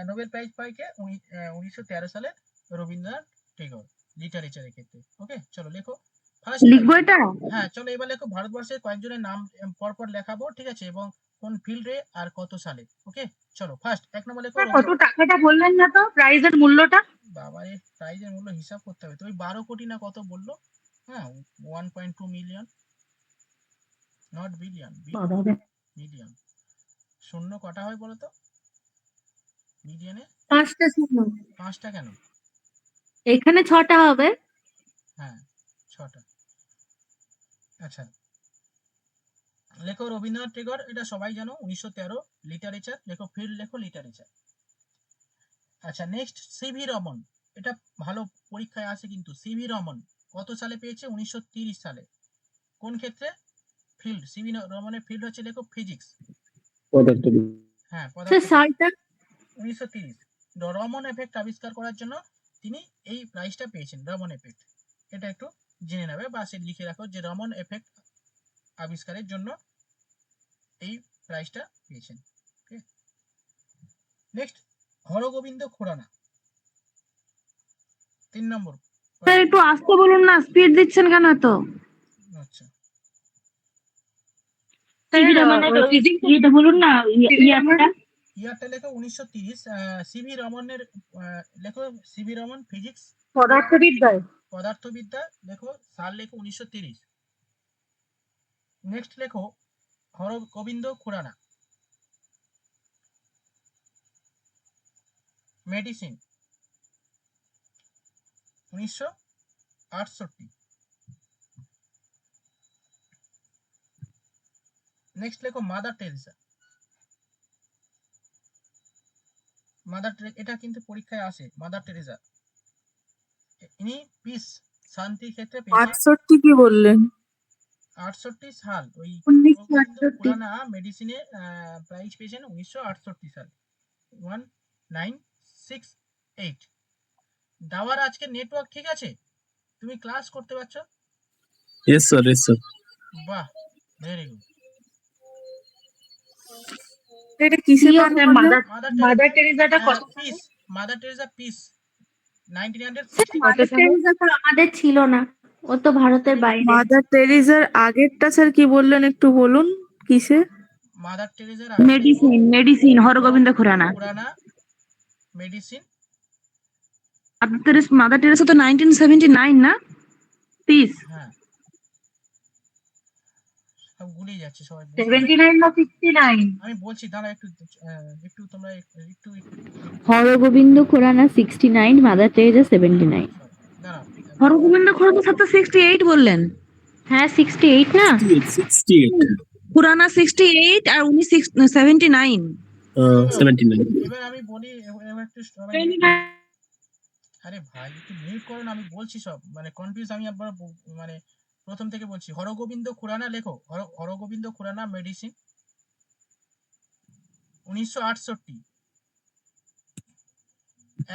নোবেল প্রাইজ পায় কে? 1913 সালে রবীন্দ্রনাথ টেগোর, লিটারেচারের ক্ষেত্রে। ওকে, চলো লেখো ফার্স্ট প্রাইজ। লিখবো এটা? হ্যাঁ, চলো এবার লেখো ভারতবর্ষের কয়েকজনের নাম পরপর লেখাবো, ঠিক আছে, এবং কোন ফিল্ডে আর কত সালে। ওকে, চলো ফার্স্ট 1 নম্বর লেখো স্যার কত টাকাটা বললেন না তো, প্রাইজের মূল্যটা? বাবারে, প্রাইজের মূল্য হিসাব করতে হবে তো, ওই 12 কোটি না কত বললো? হ্যাঁ, 1.2 মিলিয়ন, নট বিলিয়ন, মিলিয়ন। শূন্য কটা হয় বলো তো মিলিয়নে? 5টা শূন্য, 5টা কেন? এখানে 6টা হবে। হ্যাঁ, 6টা। আচ্ছা, লেখো রবীন্দ্রনাথ টেগোর, এটা সবাই জানো, 1913, লিটারেচার লেখো, ফিল্ড লেখো লিটারেচার। আচ্ছা, নেক্সট সিভি রমন, এটা ভালো পরীক্ষায় আসে কিন্তু। সিভি রমন কত সালে পেয়েছে? 1930 সালে। কোন ক্ষেত্রে? ফিল্ড। সিভি রমনের ফিল্ড হচ্ছে লেখো ফিজিক্স। হ্যাঁ, স্যার পদার্থ। সালটা 1930 রমন এফেক্ট আবিষ্কার করার জন্য তিনি এই প্রাইজটা পেয়েছেন, রমন এফেক্ট। এটা একটু জেনে নেবে বা সে লিখে রাখো যে রমন এফেক্ট আবিষ্কারের জন্য এই প্রাইজটা পেয়েছেন। নেক্সট, হরগোবিন্দ খুরানা 3 নম্বর। স্যার একটু আস্তে বলুন না, স্পিড দিচ্ছেন কেন তো? আচ্ছা, সিভি রমনের physics ইয়েটা বলুন না, CV ইয়ারটা। ইয়ারটা লেখো 1930। সিভি রমনের লেখো সিভি রমন ফিজিক্স পদার্থবিদ্যায় পদার্থবিদ্যা লেখো, সাল লেখো 1930। নেক্সট লেখো হরগোবিন্দ খুরানা মেডিসিন 1968। নেক্সট লেখো মাদার টেরেসা। এটা কিন্তু পরীক্ষায় আসে। মাদার টেরেসা ইনি পিস, শান্তির ক্ষেত্রে পেয়েছেন। 68 কি বললেন? 68 সাল। ওই 1968 পুরানা মেডিসিনে প্রাইজ পেয়েছেন 1968 সাল। 1968। দাওয়ার আজকে নেটওয়ার্ক ঠিক আছে? তুমি ক্লাস করতে পারছো? Yes sir, yes sir. বাহ, ভেরি গুড। এটা কিসের নাম বললেন? মাদার টেরেসাটা কত পিস, মাদার টেরেসা পিস 1960। কত সালে? টেরেসা তো আমাদের ছিল না, ও তো ভারতের বাইরে। মাদার টেরিজার আগেরটা স্যার কি বললেন একটু বলুন, কিসে? মাদার টেরেসার মেডিসিন হরগোবিন্দ খুরানা। পুরানা মেডিসিন। মাদার টেরেসা তো 1979 না? পিস। হ্যাঁ, সব গুলিয়ে যাচ্ছে সবাই। 79 না 69? আমি বলছি, দাঁড়া একটু, একটু তোমরা একটু হরগোবিন্দ খুরানা 69, মাদার টেরেসা 79। দাঁড়াও। হরগোবিন্দ খুরানা স্যার তো 68 বললেন। হ্যাঁ 68 না? 68, খুরানা 68 আর উনি 79। 79। এবার আমি বলি, এবার একটু সবাই, আরে ভাই একটু মিউট করো না, আমি বলছি সব, মানে কনফিউজ আমি একবার মানে প্রথম থেকে বলছি। হরগোবিন্দ খুরানা লেখো, Hargobind Khorana medicine 1968।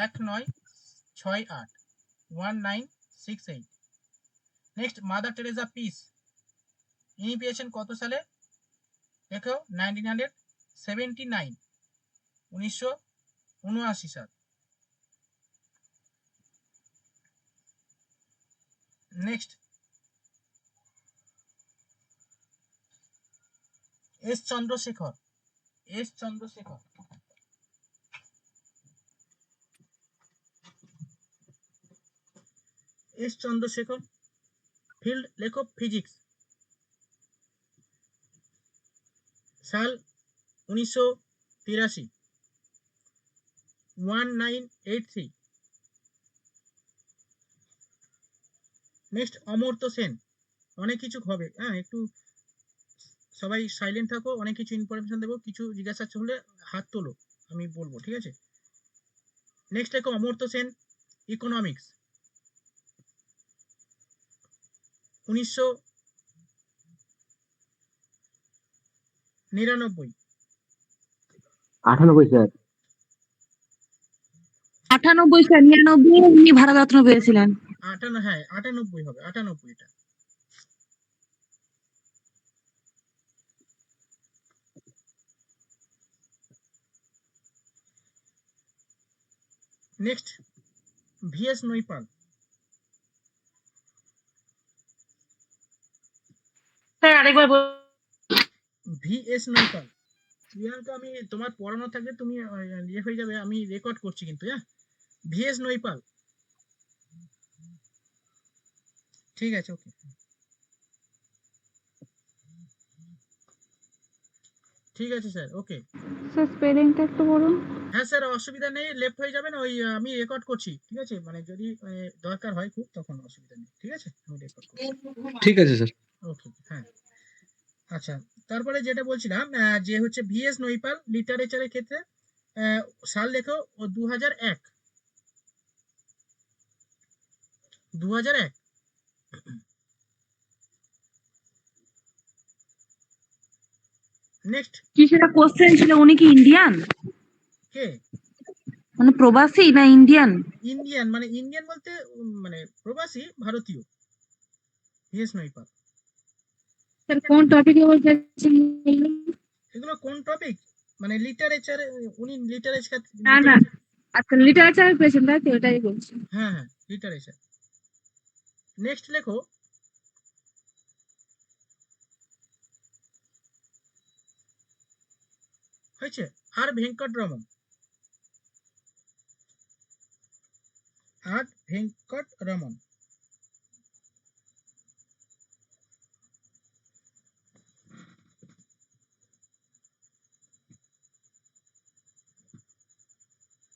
1968 1968। Next, mother Teresa peace ইনি পেয়েছেন কত সালে? লেখো 1979, 1979 সাল। Next, S Chandrasekhar. S Chandrasekhar S Chandrasekhar field লেখো ফিজিক্স, সাল 1983, 1983। নেক্সট, অমর্ত্য সেন। অনেক কিছু হবে, হ্যাঁ, একটু সবাই সাইলেন্ট থাকো, অনেক কিছু ইনফরমেশন দেবো, কিছু জিজ্ঞাসা হলে হাত তোলো, আমি বলবো, ঠিক আছে? নেক্সট লেখো Amartya Sen economics 1999। 98 sir. 98 sir, 99 উনি ভারতরত্ন পেয়েছিলেন। 58, হ্যাঁ 98 হবে, 98 এটা। Next, V S Naipaul. স্যার আরেকবার ভিএস নৈপাল। প্রিয়াঙ্কা, আমি তোমার পড়ানো থাকলে তুমি ইয়ে হয়ে যাবে, আমি রেকর্ড করছি কিন্তু, হ্যাঁ। ভিএস নৈপাল, ঠিক আছে, ওকে। ঠিক আছে স্যার, ওকে। স্যার স্পেলিংটা একটু বলুন। হ্যাঁ স্যার, অসুবিধা নেই, লেফট হয়ে যাবেন। ওই আমি রেকর্ড করছি, ঠিক আছে? মানে যদি দরকার হয় খুব, তখন অসুবিধা নেই, ঠিক আছে? আমি রেকর্ড করছি। ঠিক আছে স্যার। ওকে, হ্যাঁ। আচ্ছা, তারপরে যেটা বলছিলাম, যে হচ্ছে ভিএস নৈপাল লিটারেচারের ক্ষেত্রে সাল লেখো 2001। 2001। নেক্সট কি সেটা কোশ্চেন ছিল, উনি কি ইন্ডিয়ান, কে? মানে প্রবাসী না ইন্ডিয়ান? ইন্ডিয়ান, মানে ইন্ডিয়ান বলতে মানে প্রবাসী ভারতীয়। ইয়েস নইপাল। স্যার কোন টপিকে বলতে চাচ্ছেন? এগুলো কোন টপিক? মানে লিটারেচার, উনি লিটারেচার। না না, আচ্ছা লিটারেচার পেয়েছেন তাই তো, ওটাই বলছি। হ্যাঁ হ্যাঁ, লিটারেচার। নেক্সট লেখো হয়েছে আর ভেঙ্কটরমন। আর ভেঙ্কটরমন।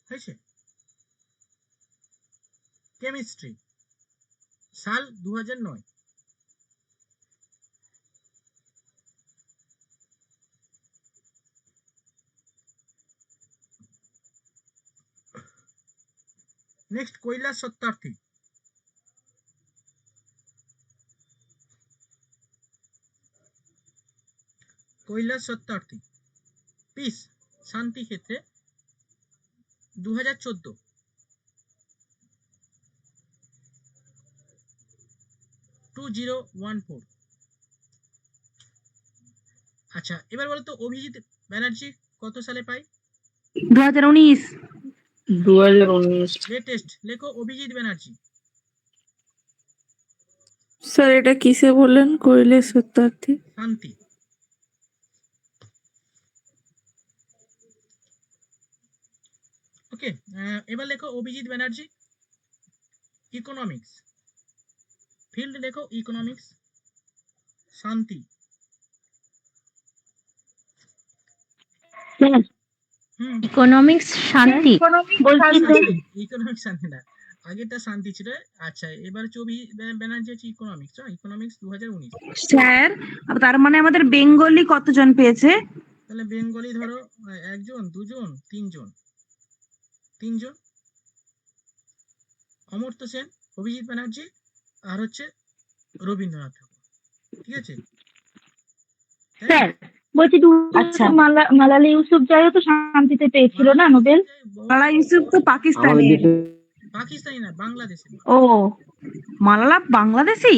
হয়েছে। কেমিস্ট্রি, সাল 2009। নেক্সট কৈলাস সত্যার্থী। কৈলাস সত্যার্থী, পিস, শান্তি ক্ষেত্রে, 2014। 2014। আচ্ছা, এবার বলো তো অভিজিৎ ব্যানার্জি কত সালে পায়? 2019। 2019। লেটেস্ট লেখো অভিজিৎ ব্যানার্জি। স্যার এটা কিসে বললেন, কৈলাস সত্যার্থী? শান্তি। ওকে, এবার লেখো অভিজিৎ ব্যানার্জি ইকোনমিক্স। ফিল্ড লেখো ইকোনমিক্স, শান্তি। হুম, ইকোনমিক্স শান্তি। বলছি স্যার ইকোনমিক্স শান্তি না, আগেরটা শান্তি ছিল। আচ্ছা, এবার হচ্ছে অভিজিৎ ব্যানার্জি হচ্ছে ইকোনমিক্স। ইকোনমিক্স 2019। স্যার তার মানে আমাদের বেঙ্গলি কতজন পেয়েছে? তাহলে বেঙ্গলি ধরো একজন, দুজন, তিনজন। তিনজন, অমর্ত্য সেন, অভিজিৎ ব্যানার্জি, আর হচ্ছে রবীন্দ্রনাথ ঠাকুর। ঠিক আছে? তাই না? স্যার বলছি আচ্ছা। মালালা ইউসুফ জাইও তো শান্তিতে পেয়েছিল না নোবেল? মালালা ইউসুফ তো পাকিস্তানে। পাকিস্তানি না, বাংলাদেশের। ও মালালা বাংলাদেশি?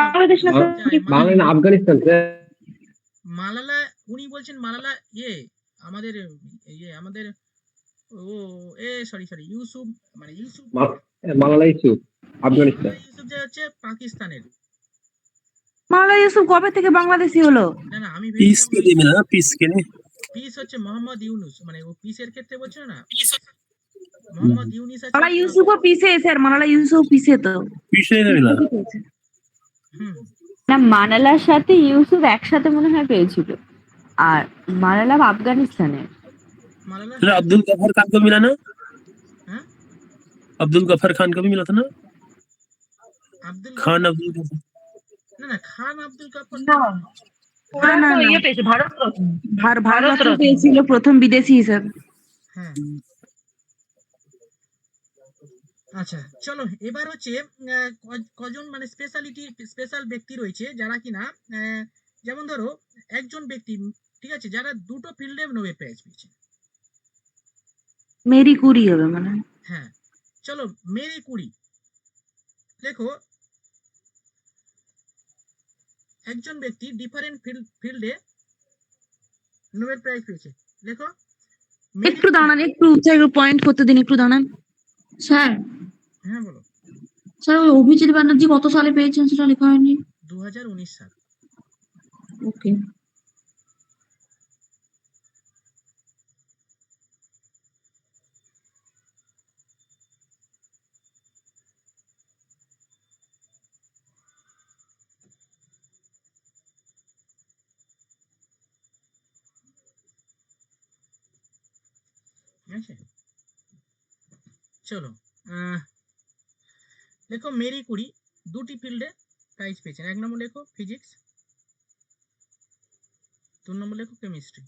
বাংলাদেশ না স্যার, বাংলা আফগানিস্তান মালালা, উনি বলছেন মালালা আমাদের আমাদের ও সরি ইউসুফ, মানে ইউসুফ, মালালা ইউসুফ আফগানিস্তান। মালালা ইউসুফ যে হচ্ছে পাকিস্তানের। মালালা ইউসুফ কবে থেকে বাংলাদেশি হলো? না না, আমি পিস ভেবেছিলাম के लिए मिला ना, पीस के लिए। পিস হচ্ছে মোহাম্মদ ইউনুস, মানে ও পিসের ক্ষেত্রে বলছিল না, মোহাম্মদ ইউনুস আছে। মালালা ইউসুফও পিসে, স্যার মালালা ইউসুফ পিসে তো। पीस से मिला। হুম, না, মালালার সাথে ইউসুফ একসাথে মনে হয় পেয়েছিল, আর মালালা আফগানিস্তানের। মালালা फिर अब्दुल गफर खान को मिला ना? হ্যাঁ, अब्दुल गफर खान को भी मिला था ना? আব্দুল खान গফর। अब्दुल गफर। না খান আব্দুল গফর। না না না, ইয়ে পেয়েছে ভারতরত্ন। ভারতরত্ন পেয়েছিল প্রথম বিদেশি হিসাবে। হ্যাঁ। আচ্ছা চলো, এবার হচ্ছে কজন মানে স্পেশাল ব্যক্তি রয়েছে যারা কিনা যেমন ধরো একজন ব্যক্তি, ঠিক আছে, যারা দুটো ফিল্ডে নোবেল প্রাইজ পেয়েছে। মেরি কুরি হবে মানে। হ্যাঁ, চলো মেরি কুরি লেখো। একজন ব্যক্তি ডিফারেন্ট ফিল্ডে নোবেল প্রাইজ পেয়েছে, লেখো। একটু দাঁড়ান, একটু পয়েন্ট করতে দিন, একটু দাঁড়ান। স্যার, হ্যাঁ বলো। স্যার ওই অভিজিৎ ব্যানার্জি কত সালে পেয়েছেন সেটা লেখা হয়নি। 2019 সাল। ওকে। ঠিক আছে, চলো লেখো মেরি কুরি দুটি ফিল্ডে প্রাইজ পেয়েছেন। এক নম্বর লেখো ফিজিক্স, 2 নম্বর লেখো কেমিস্ট্রি।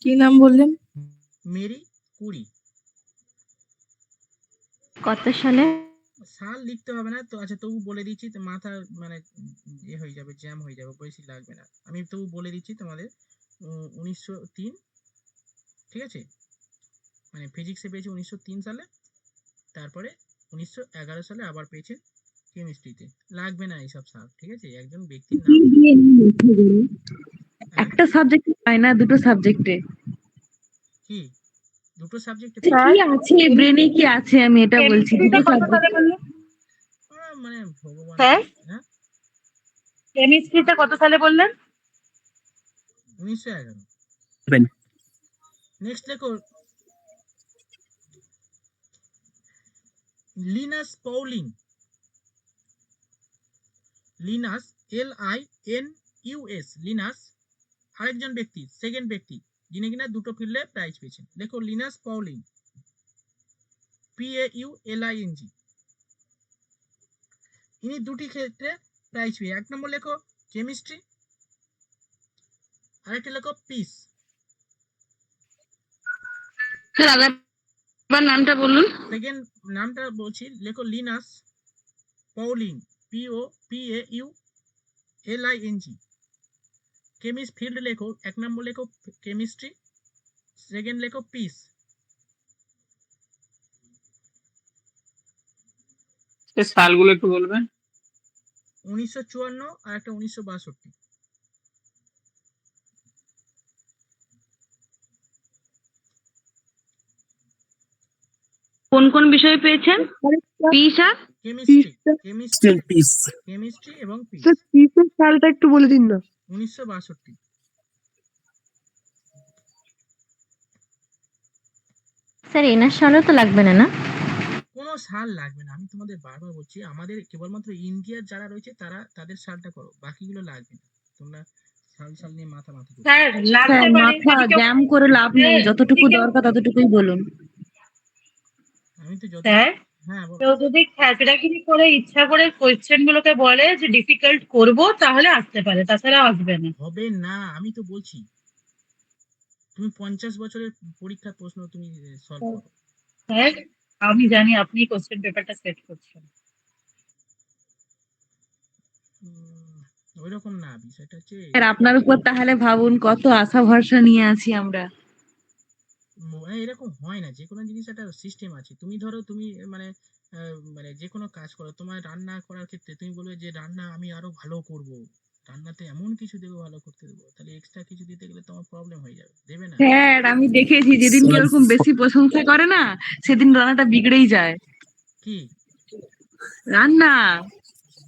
কি নাম বললেন? Marie Curie. কত সালে? সাল লিখতে হবে না তো, আচ্ছা তবু বলে দিচ্ছি, তো মাথা মানে ইয়ে হয়ে যাবে, জ্যাম হয়ে যাবে, বেশি লাগবে না, আমি তবু বলে দিচ্ছি তোমাদের 1903, ঠিক আছে, মানে ফিজিক্সে পেয়েছে 1903 সালে, তারপরে 1911 সালে আবার পেয়েছে কেমিস্ট্রিতে। লাগবে না এইসব সাল, ঠিক আছে, একজন ব্যক্তির নাম। হ্যাঁ? একটা সাবজেক্টে হয় না, দুটো সাবজেক্টে কি দুটো সাবজেক্টে কি আছে ব্রেনে, কি আছে আমি এটা বলছি, দুটো কেমিস্ট্রিটা কত সালে সাবজেক্ট। বললেন মানে ভগবান। স্যার? হ্যাঁ, কেমিস্ট্রিটা কত সালে বললেন? 1911। Seven. নেক্সট দেখো, Linus Pauling. Linus, LINUS, Linus আরেকজন ব্যক্তি, সেকেন্ড ব্যক্তি, যিনি কিনা দুটো ফিল্ডে প্রাইজ পেয়েছেন। দেখো লিনাস পাউলিং, PAULING, ইনি দুটি ক্ষেত্রে প্রাইজ পেয়ে, এক নম্বর লেখো কেমিস্ট্রি, আরেকটা লেখো পিস। স্যার আবার নামটা বলুন। সেকেন্ড নামটা বলছি, লেখো Linus Pauling, PAULING। Chemist field লেখো, এক নম্বর লেখো কেমিস্ট্রি, সেকেন্ড লেখো পিস। সালগুলো একটু বলবেন। 1954 আর একটা 1962। কোন কোন বিষয় পেয়েছেন? পিস আর কেমিস্ট্রি, Still peace. কেমিস্ট্রি এবং পিস। পিসের সালটা একটু বলে দিন না। 1962। স্যার এনার সালও তো লাগবে না, না? কোনো সাল লাগবে না, আমি তোমাদের বারবার বলছি, আমাদের কেবলমাত্র ইন্ডিয়ার যারা রয়েছে তারা তাদের সালটা করো, বাকিগুলো লাগবে না। তোমরা সাল সাল নিয়ে মাথা করো। স্যার লাগতে স্যার পারে, মাথা জ্যাম করে লাভ নেই, যতটুকু দরকার ততটুকুই বলুন। আমি তো যত, স্যার হ্যাঁ বলো। কেউ যদি খ্যাচড়াগিরি করে ইচ্ছা করে কোয়েশ্চেন গুলোকে বলে যে ডিফিকাল্ট করব, তাহলে আসতে পারে, তাছাড়া আসবে না। হবে না, আমি তো বলছি, তুমি 50 বছরের পরীক্ষার প্রশ্ন তুমি সলভ করো। স্যার আমি জানি আপনি কোশ্চেন পেপারটা সেট করছেন। ওইরকম না, বিষয়টা হচ্ছে স্যার আপনার উপর তাহলে ভাবুন কত আশা ভরসা নিয়ে আছি আমরা। এরকম হয় না, যে কোনো জিনিস একটা সিস্টেম আছে। তুমি ধরো তুমি মানে মানে যে কোনো কাজ করো, তোমার রান্না করার ক্ষেত্রে তুমি বলবে যে রান্না আমি আরো ভালো করব, রান্নাতে এমন কিছু দেবো, ভালো করতে দেবো, তাহলে এক্সট্রা কিছু দিতে গেলে তোমার প্রবলেম হয়ে যাবে, দেবে না। স্যার আমি দেখেছি যেদিন কেউ এরকম বেশি প্রশংসা করে না, সেদিন রান্নাটা বিগড়েই যায়। কি রান্না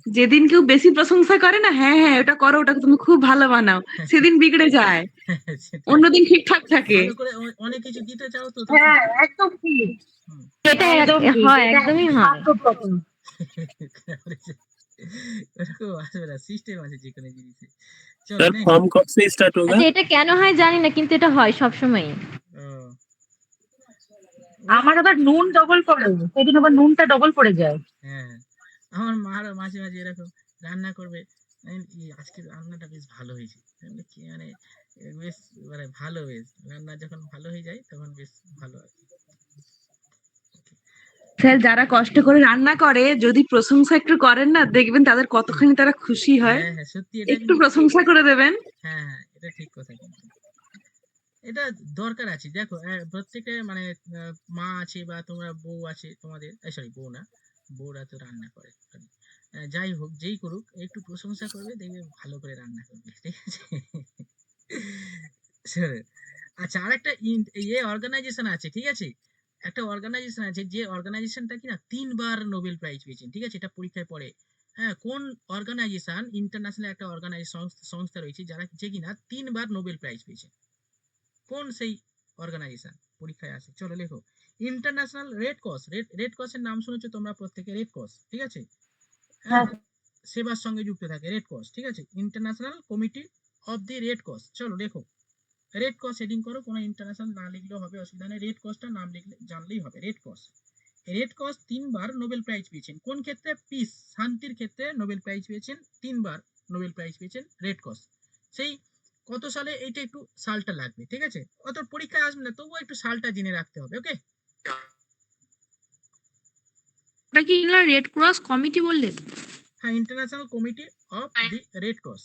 যেদিন কেউ বেশি প্রশংসা করে না, হ্যাঁ হ্যাঁ ওটা করো, ওটা তুমি খুব ভালো বানাও, সেদিন বিগড়ে যায়, সেটাই। অন্যদিন ঠিকঠাক থাকে। ভালো করে অনেক কিছু দিতে চাও তো তখন। হ্যাঁ একদম ঠিক, হুম। এটা একদম ঠিক, হয়, এটা একদমই হয়। বাস্তব কথা। এরকম আসবে না, সিস্টেম আছে যে কোনো জিনিসে। চলো सर next। फॉर्म कब से स्टार्ट होगा? আচ্ছা এটা কেন হয় জানি না, কিন্তু এটা হয় সবসময়। ও, আমার আবার নুন ডবল পড়ে, সেদিন আবার নুনটা ডবল পড়ে যায়। হ্যাঁ, আমার মারও মাঝে মাঝে এরকম রান্না করবে, আজকে রান্নাটা বেশ ভালো হয়েছে, আমি বলি, কি মানে বেশ মানে ভালো, বেশ রান্না যখন ভালো হয়ে যায় তখন বেশ ভালো হয়। স্যার যারা কষ্ট করে রান্না করে যদি প্রশংসা একটু করেন না, দেখবেন তাদের কতখানি তারা খুশি হয়। হ্যাঁ হ্যাঁ, সত্যি এটা একটু কিন্তু, প্রশংসা করে দেবেন। হ্যাঁ হ্যাঁ এটা ঠিক কথা, কিন্তু এটা দরকার আছে। দেখো প্রত্যেকে মানে মা আছে বা তোমরা বউ আছে তোমাদের, সরি বউ না, বউরা তো রান্না করে sorry। যাই হোক, যেই করুক একটু প্রশংসা করবে, দেখবে ভালো করে রান্না করবে, ঠিক আছে। শোনো, আচ্ছা আরেকটা ইয়ে অর্গানাইজেশন আছে, ঠিক আছে, একটা অর্গানাইজেশন আছে, যে অর্গানাইজেশনটা কিনা 3 বার নোবেল প্রাইজ পেয়েছেন, ঠিক আছে, এটা পরীক্ষায় পড়ে। হ্যাঁ, কোন অর্গানাইজেশন, ইন্টারন্যাশনাল একটা অর্গানাইজেশন সংস্থা রয়েছে যারা যে কিনা 3 বার নোবেল প্রাইজ পেয়েছে, কোন সেই অর্গানাইজেশন, পরীক্ষায় আসে, চলো লেখো। ইন্টারন্যাশনাল রেড ক্রস, রেড ক্রসের নাম শুনেছো তোমরা প্রত্যেকে, রেড ক্রস, ঠিক আছে, হ্যাঁ, সেবার সঙ্গে যুক্ত থাকে রেড ক্রস, ঠিক আছে, international committee of the red cross. চলো লেখো, রেড ক্রস হেডিং করো, কোনো ইন্টারন্যাশনাল না লিখলেও হবে, অসুবিধা নেই, রেড ক্রসটা নাম লিখলে জানলেই হবে। রেড ক্রস, রেড ক্রস 3 বার নোবেল প্রাইজ পেয়েছেন, কোন ক্ষেত্রে? পিস, শান্তির ক্ষেত্রে নোবেল প্রাইজ পেয়েছেন, 3 বার নোবেল প্রাইজ পেয়েছেন রেড ক্রস। সেই কত সালে, এইটা একটু সালটা লাগবে, ঠিক আছে, অত পরীক্ষায় আসবে না, তবুও একটু সালটা জেনে রাখতে হবে, ওকে। ওটা কি রেড ক্রস কমিটি বললেন? হ্যাঁ, international committee of the red cross.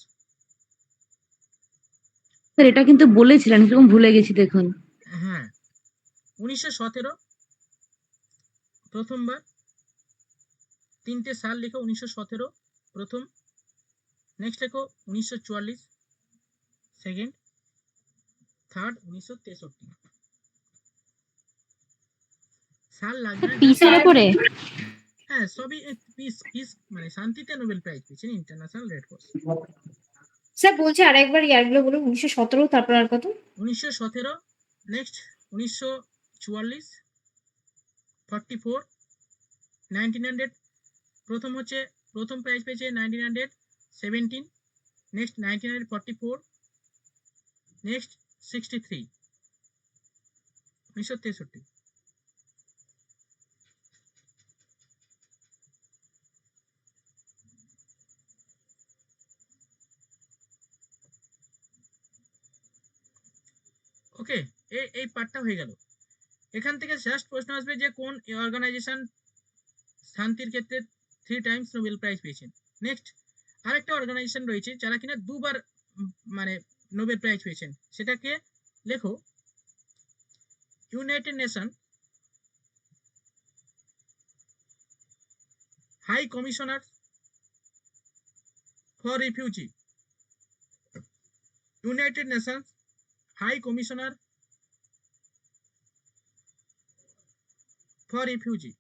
Sir এটা কিন্তু বলেছিলেন, কিরকম ভুলে গেছি দেখুন। হ্যাঁ, 1917 প্রথমবার। 3টে সাল লেখো, 1917 প্রথম। নেক্সট লেখো 1944 সেকেন্ড, থার্ড 1963। সাল লাগবে না, পিসের উপরে হ্যাঁ সবই পিস পিস মানে শান্তিতে নোবেল প্রাইজ পেয়েছেন ইন্টারন্যাশনাল রেড ক্রস। স্যার বলছি আরেকবার ইয়ারগুলো বলুন, 1917 তারপর আর কত? 1917, নেক্সট 1944, 44, 1900। প্রথম হচ্ছে প্রথম প্রাইজ পেয়েছে 1917, নেক্সট 1944, নেক্সট 63, 1963। ওকে, এই পার্টটা হয়ে গেল। এখান থেকে জাস্ট প্রশ্ন আসবে যে কোন অর্গানাইজেশন শান্তির ক্ষেত্রে 3 টাইমস নোবেল প্রাইজ পেয়েছেন। নেক্সট আরেকটা অর্গানাইজেশন রয়েছে যারা কিনা দুবার মানে নোবেল প্রাইজ পেয়েছেন, সেটাকে লেখো united nation high commissioner for refugee. United nations high commissioner for refugee.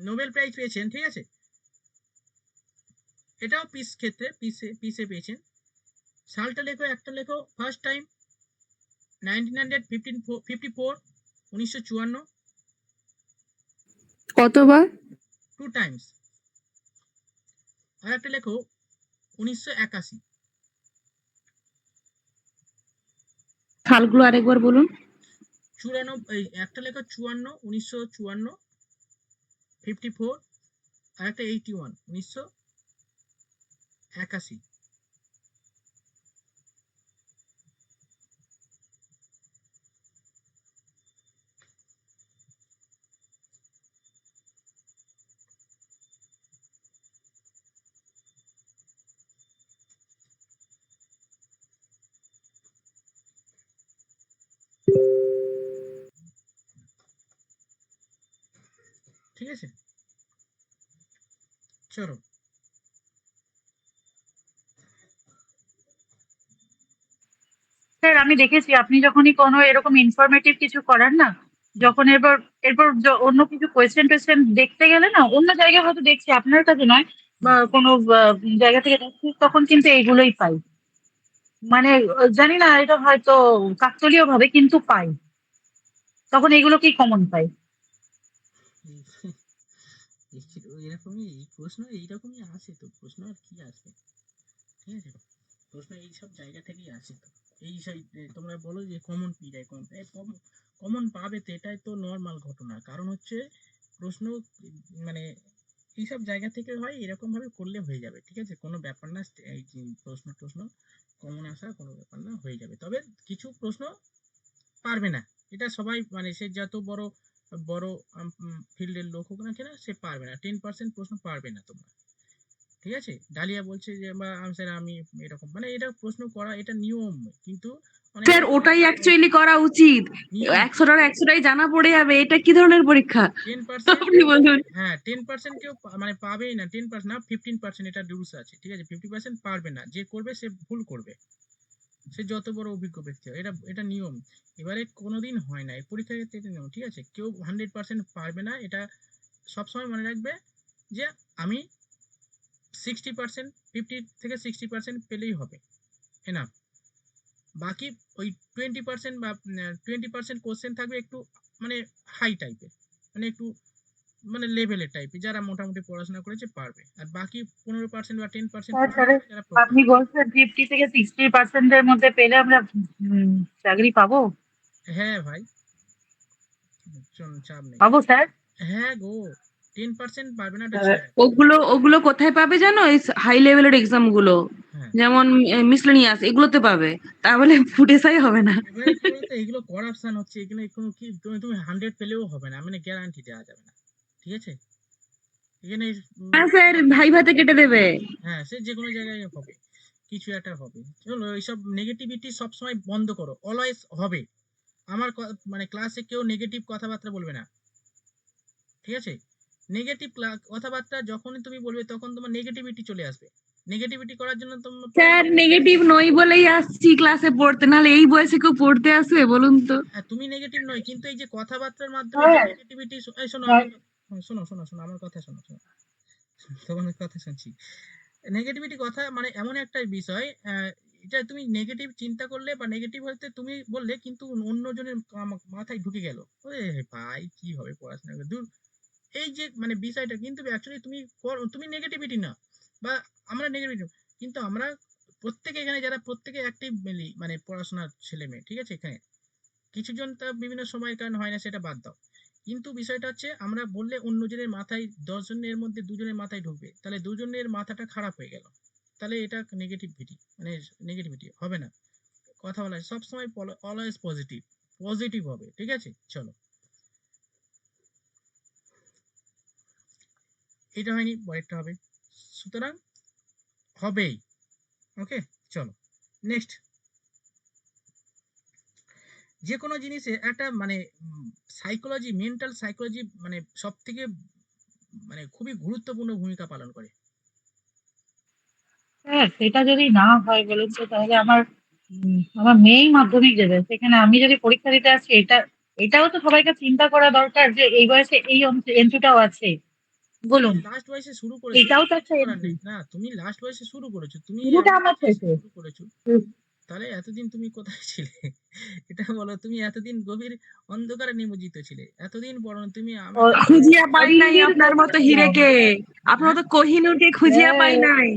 Nobel prize পেয়েছেন, ঠিক আছে, এটাও পিস ক্ষেত্রে পিসে পেয়েছেন। সালটা লেখো, একটা লেখো, ফার্স্ট টাইম 1954, 1954। কতবার? 2 টাইমস। আর একটা লেখো 1981। সালগুলো আরেকবার বলুন। 94, একটা লেখো 54, 1954, 54, আর একটা 81, 1981। ঠিক আছে, চলো। স্যার আমি দেখেছি আপনি যখনই কোনো এরকম ইনফরমেটিভ কিছু করান না, যখন এরপর অন্য কিছু কোয়েশ্চেন দেখতে গেলে না, অন্য জায়গায় হয়তো দেখছি, আপনার কাছে নয় বা কোনো জায়গা থেকে দেখছি, তখন কিন্তু এইগুলোই পাই। মানে জানি না, এটা হয়তো কাকতালীয় ভাবে কিন্তু পাই, তখন এগুলো কি কমন পাই। এরকমই প্রশ্ন, এইরকমই আসে তো প্রশ্ন, আর কি আসবে, ঠিক আছে, প্রশ্ন এইসব জায়গা থেকেই আসে তো। এই তোমরা বলো যে কমন পেয়ে যায়, কমন পাবে তো, এটাই তো নর্মাল ঘটনা। কারণ হচ্ছে প্রশ্ন মানে এইসব জায়গা থেকে হয়, এরকম ভাবে করলে হয়ে যাবে, ঠিক আছে, কোনো ব্যাপার না। এই যে প্রশ্ন কমন আসা কোনো ব্যাপার না, হয়ে যাবে। তবে কিছু প্রশ্ন পারবে না, এটা সবাই মানে সে যত বড় বড় ফিল্ডের লোক হোক না কেন, সে পারবে না। 10% প্রশ্ন পারবে না তোমরা, ঠিক আছে। ডালিয়া বলছে যে বা স্যার আমি এরকম, মানে এটা প্রশ্ন করা এটা নিয়ম, কিন্তু স্যার ওটাই অ্যাকচুয়ালি করা উচিত। নিয়ম 100টার 100টাই জানা পড়ে যাবে, এটা কি ধরনের পরীক্ষা? 10%। আপনি বলুন। হ্যাঁ 10% কেউ মানে পাবেই না, 10% না 15%, এটা রুলস আছে, ঠিক আছে। 50% পারবে না, যে করবে সে ভুল করবে, সে যত বড় অভিজ্ঞ ব্যক্তি হয়, এটা নিয়ম। এবারে কোনোদিন হয় না এই পরীক্ষার ক্ষেত্রে, এটা নিয়ম, ঠিক আছে। কেউ 100% পারবে না, এটা সবসময় মনে রাখবে যে আমি 60%, 50 থেকে 60% পেলেই হবে, এনাফ। বাকি ওই 20% বা 20% কোশ্চেন থাকবে একটু মানে হাই টাইপের, মানে একটু মানে লেভেলের টাইপের, যারা মোটামুটি পড়াশোনা করেছে পারবে। আর বাকি 15% বা 10% যারা আপনি বলছেন 50 থেকে 60% এর মধ্যে পেলে আমরা চাকরি পাবো? হ্যাঁ ভাই, চাপ নেই। পাবো স্যার? হ্যাঁ গো, 10% পারবে না, এটা ওগুলো ওগুলো কোথায় পাবে জানো? এই হাই লেভেলের এক্সাম গুলো। হ্যাঁ যেমন মিসলেনিয়াস এগুলোতে পাবে, তাহলে ফুড এসআই হবে না। এবারে কি বলতো, এগুলো করাপশন হচ্ছে, এগুলো কোনো কি তুমি 100 পেলেও হবে না, মানে গ্যারান্টি দেওয়া যাবে না, ঠিক আছে? এখানে হ্যাঁ স্যার, ভাইভাতে কেটে দেবে। হ্যাঁ, সে যে কোনো জায়গায় হবে, কিছু একটা হবে। চলো এইসব নেগেটিভিটি সবসময় বন্ধ করো, অলওয়েজ হবে। আমার মানে ক্লাসে কেউ নেগেটিভ কথাবার্তা বলবে না, ঠিক আছে? নেগেটিভ কথাবার্তা যখনই তুমি বলবে তখন তোমার নেগেটিভিটি চলে আসবে। নেগেটিভিটি করার জন্য তোমার স্যার নেগেটিভ নই বলেই আসছি ক্লাসে পড়তে, নাহলে এই বয়সে কেউ পড়তে আসবে বলুন তো? তুমি নেগেটিভ নয়, কিন্তু এই যে কথাবার্তার মাধ্যমে হ্যাঁ। নেগেটিভিটি, শোনো হ্যাঁ। শোনো শোনো শোনো আমার কথা শোনো, তোমার কথা শুনছি। নেগেটিভিটি কথা মানে এমন একটা বিষয়, এটা তুমি নেগেটিভ চিন্তা করলে বা নেগেটিভ হতে তুমি বললে, কিন্তু অন্যজনের মাথায় ঢুকে গেল, ওরে ভাই কি হবে পড়াশোনা করে, দূর, এই যে মানে বিষয়টা, কিন্তু অ্যাকচুয়ালি তুমি নেগেটিভিটি না, বা আমরা নেগেটিভিটি, কিন্তু আমরা প্রত্যেকে এখানে যারা প্রত্যেকে অ্যাক্টিভ মানে পড়াশোনার ছেলে মেয়ে, ঠিক আছে? এখানে কিছু জন তা বিভিন্ন সময়ের কারণে হয় না, সেটা বাদ দাও। কিন্তু বিষয়টা হচ্ছে আমরা বললে অন্যজনের মাথায়, 10 জনের মধ্যে 2 জনের মাথায় ঢুকবে, তাহলে 2 জনের মাথাটা খারাপ হয়ে গেল, তাহলে এটা নেগেটিভিটি, মানে নেগেটিভিটি হবে না। কথা বলা সবসময় অলওয়েজ পজিটিভ, পজিটিভ হবে, ঠিক আছে? চলো, এটা হয়নি, পরেরটা হবে, সুতরাং হবেই। ওকে, চলো নেক্সট। যে কোনো জিনিসে একটা মানে সাইকোলজি, মেন্টাল সাইকোলজি মানে সব থেকে মানে খুবই গুরুত্বপূর্ণ ভূমিকা পালন করে। হ্যাঁ, সেটা যদি না হয় বলুন তো, তাহলে আমার মেয়েই মাধ্যমিক দেবে, সেখানে আমি যদি পরীক্ষা দিতে আসছি, এটাও তো সবাইকে চিন্তা করা দরকার যে এই বয়সে এই এন্ট্রিটাও আছে, বলুন। লাস্ট বয়সে শুরু করেছো, এটাও তো কিছু একটা করার এন্ট্রি। নেই না, তুমি লাস্ট বয়সে শুরু করেছো, তুমি শুরুটা এমন আমার বয়সে থেকে। শুরু করেছো, তাহলে এতদিন তুমি কোথায় ছিলে? এটা বলো, তুমি এতদিন গভীর অন্ধকারে নিমজ্জিত ছিলে, এতদিন বরং তুমি আমাকে খুঁজিয়া পাই নাই অরিন্দির আপনার বনে মতো ছিলাম। হিরেকে, আপনার হ্যাঁ মতো কোহিনূরকে খুঁজিয়া পাই হ্যাঁ, নাই।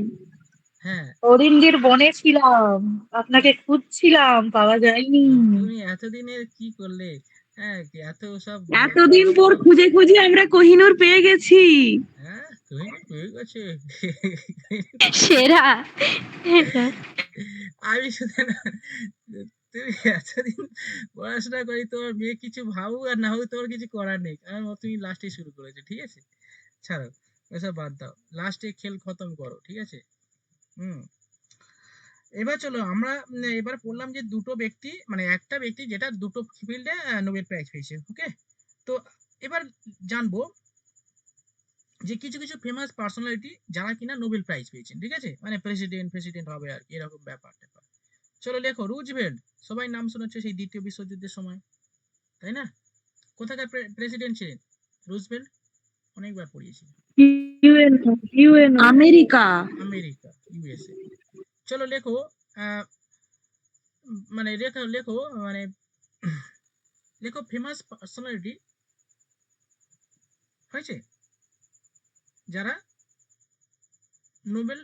হ্যাঁ, অরিন্দির বনে ছিলাম, আপনাকে খুঁজছিলাম, পাওয়া যায়নি। তুমি এতদিনের কি করলে? হ্যাঁ, এত সব এতদিন পর খুঁজে খুঁজে আমরা কোহিনূর পেয়ে গেছি। হ্যাঁ, তুমি পেয়ে গেছে। সেরা এটা। আমি শুধু না, তুমি এতদিন পড়াশোনা করি, তোমার মেয়ে কিছু ভাবুক আর না হোক, তোমার কিছু করার নেই, কারণ তুমি লাস্টে শুরু করেছো, ঠিক আছে? ছাড়ো, ওসব বাদ দাও, লাস্টে খেল খতম করো, ঠিক আছে? হুম। এবার চলো আমরা এবার পড়লাম যে দুটো ব্যক্তি, মানে একটা ব্যক্তি যেটা দুটো ফিল্ডে নোবেল প্রাইজ পেয়েছে, ওকে? তো এবার জানবো যে কিছু কিছু ফেমাস পার্সোনালিটি যারা কিনা নোবেল প্রাইজ পেয়েছেন, ঠিক আছে? মানে প্রেসিডেন্ট হবে আর কি, এরকম ব্যাপার ট্যাপার। চলো লেখো, রুজভেল্ট, সবাই নাম শুনেছে সেই দ্বিতীয় বিশ্বযুদ্ধের সময়, তাই না? কোথাকার প্রেসিডেন্ট ছিলেন রুজভেল্ট? অনেকবার পড়িয়েছি। আমেরিকা। America, USA. চলো লেখো, মানে লেখো লেখো মানে লেখো ফেমাস পার্সোনালিটি হয়েছে যারা নোবেল